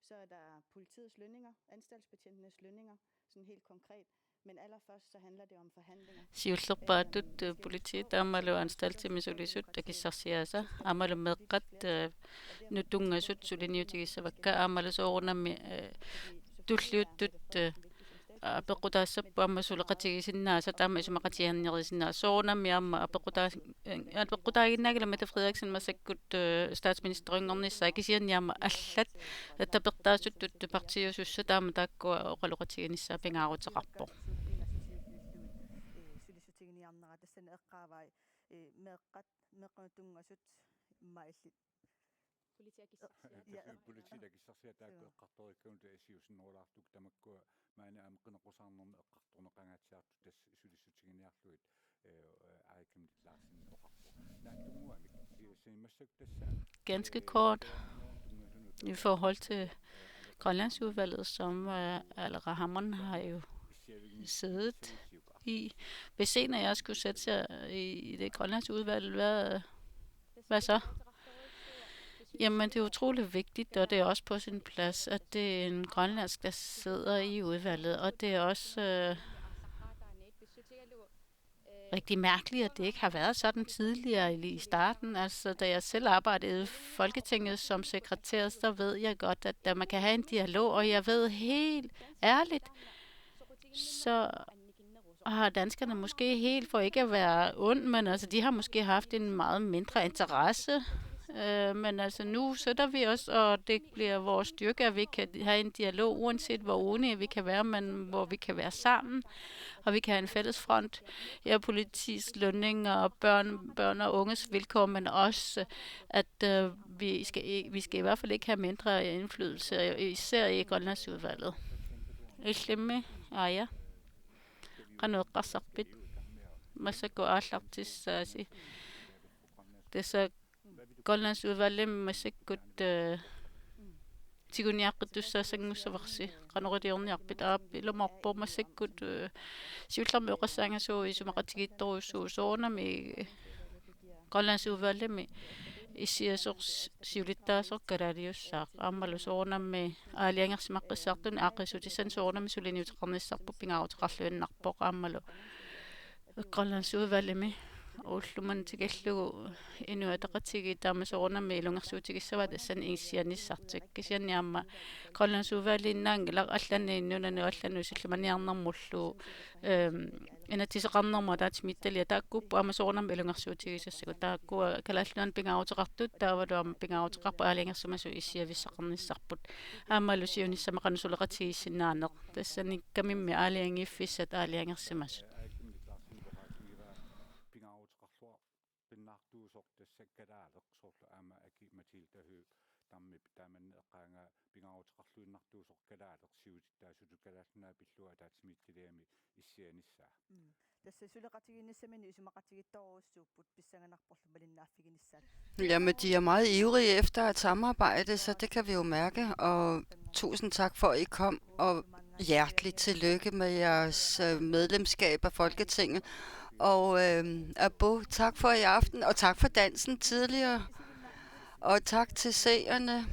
Så er der politiets lønninger, anstaltsbetjentenes lønninger, sådan helt konkret. Men allerførst så handler det om forhandlinger. Siullorpaatut politiet amalu anstaltimiisulisut takissarsiasa amalu meqqat nutungasut suliniutigissavakka amalu soornami tulliuttut apequtaassappu amma suleqatigisinnaasa taama isumaqatigiannierisinaa soornami amma apequtaaginnaagila Mette Frederiksen massakkut statsministerinngernissaa kisianniama allat tapeqtaassut partiusussa taama taakkua oqaluqatiginissaa pingaaruteqarpo тассана эққаавай меэққат меққунутунгасут маилли политикакиссарсиатаакку эққарториккунут асиусиннерулаартук тамаккуа маана амеққинеқусаарнерми эққарторнеқангаатсиарту тасс сулиссутигиниарлуит аакимиллаарсин оқарпо нааттунгуамик симассак тасса ganske kort i forhold til Grønlandsudvalget, som Al Rahman har jo siddet i. Hvis en af jer skulle sætte sig i det Grønlandsudvalg, hvad så? Jamen, det er utroligt vigtigt, og det er også på sin plads, at det er en grønlandsk, der sidder i udvalget, og det er også rigtig mærkeligt, at det ikke har været sådan tidligere i starten. Altså, da jeg selv arbejdede i Folketinget som sekretær, så ved jeg godt, at man kan have en dialog, og jeg ved helt ærligt, så har danskerne måske helt, for ikke at være ond, men altså, de har måske haft en meget mindre interesse. Men altså, nu sætter vi os, og det bliver vores styrke, at vi kan have en dialog, uanset hvor uenige vi kan være, men hvor vi kan være sammen, og vi kan have en fælles front. Her politisk lønning og børn og unges vilkår, men også, at vi skal i hvert fald ikke have mindre indflydelse, især i Grønlandsudvalget. иллимми аая qaneuqqarsarpit массаку ааллартиссааси тасса коллансууваллим массаккут тигуниаққиттуссаасангуссаварси qanoridiorniarpit ааппи ломорпо массаккут сиулларми оқассаангасуу исумақатигиитторуссуу соорнами коллансууваллими иссиасоқ сиулиттаасоқ калаалиуссаақ ааммалу соорнамми аалиангерсимаққиссаартуни аақисутиссан соорнами сулиниутеқарниссарпу пингаарутеқарлуиннарпоқ ааммалу коллансууваллими уллуман тигаллугу инуатеқатиги таама соорнамми илунгерсуутигиссава тассан ииссианиссартик кисианниаама коллансууваллииннаангила алланни иннунану аллану силлуманиарнэрмуллу инатисеқарнэрма таатимитталия тааккуппу аама соорнамми илунгерсуутигисассагу тааккуа калааллуан пингаарутеқартут таавалуама пингаарутеқарпу аалиангерсумасу иссиависсақарниссарпут аамалу сиуниссамақану сулеқатигиссиннаанеқ тассани камимми аалиангиффиссат аалиангерсимасут пиннаартуусортассаккалаалеқсорлу аама аки матилтаху тамми тааманне эққаанга пингаарутеқарлуиннартуусоқкалаалеқсиутиттаасуту калааллунаа пиллуа таатимиттилиами иссианиссаа тасса сулеқатигинниссамани исумақатигитторуссууппут писсаганарпорлу малиннааффигинissat. Jamen, de er meget ivrige efter at samarbejde, så det kan vi jo mærke. Og tusind tak for, at I kom, og hjerteligt tillykke med jeres medlemskab af Folketinget. Og Abo, tak for i aften, og tak for dansen tidligere. Og tak til seerne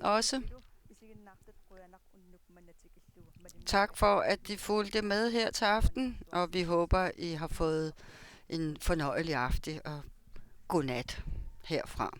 også. Tak for, at de fulgte med her til aften, og vi håber, I har fået en fornøjelig aften, og godnat herfra.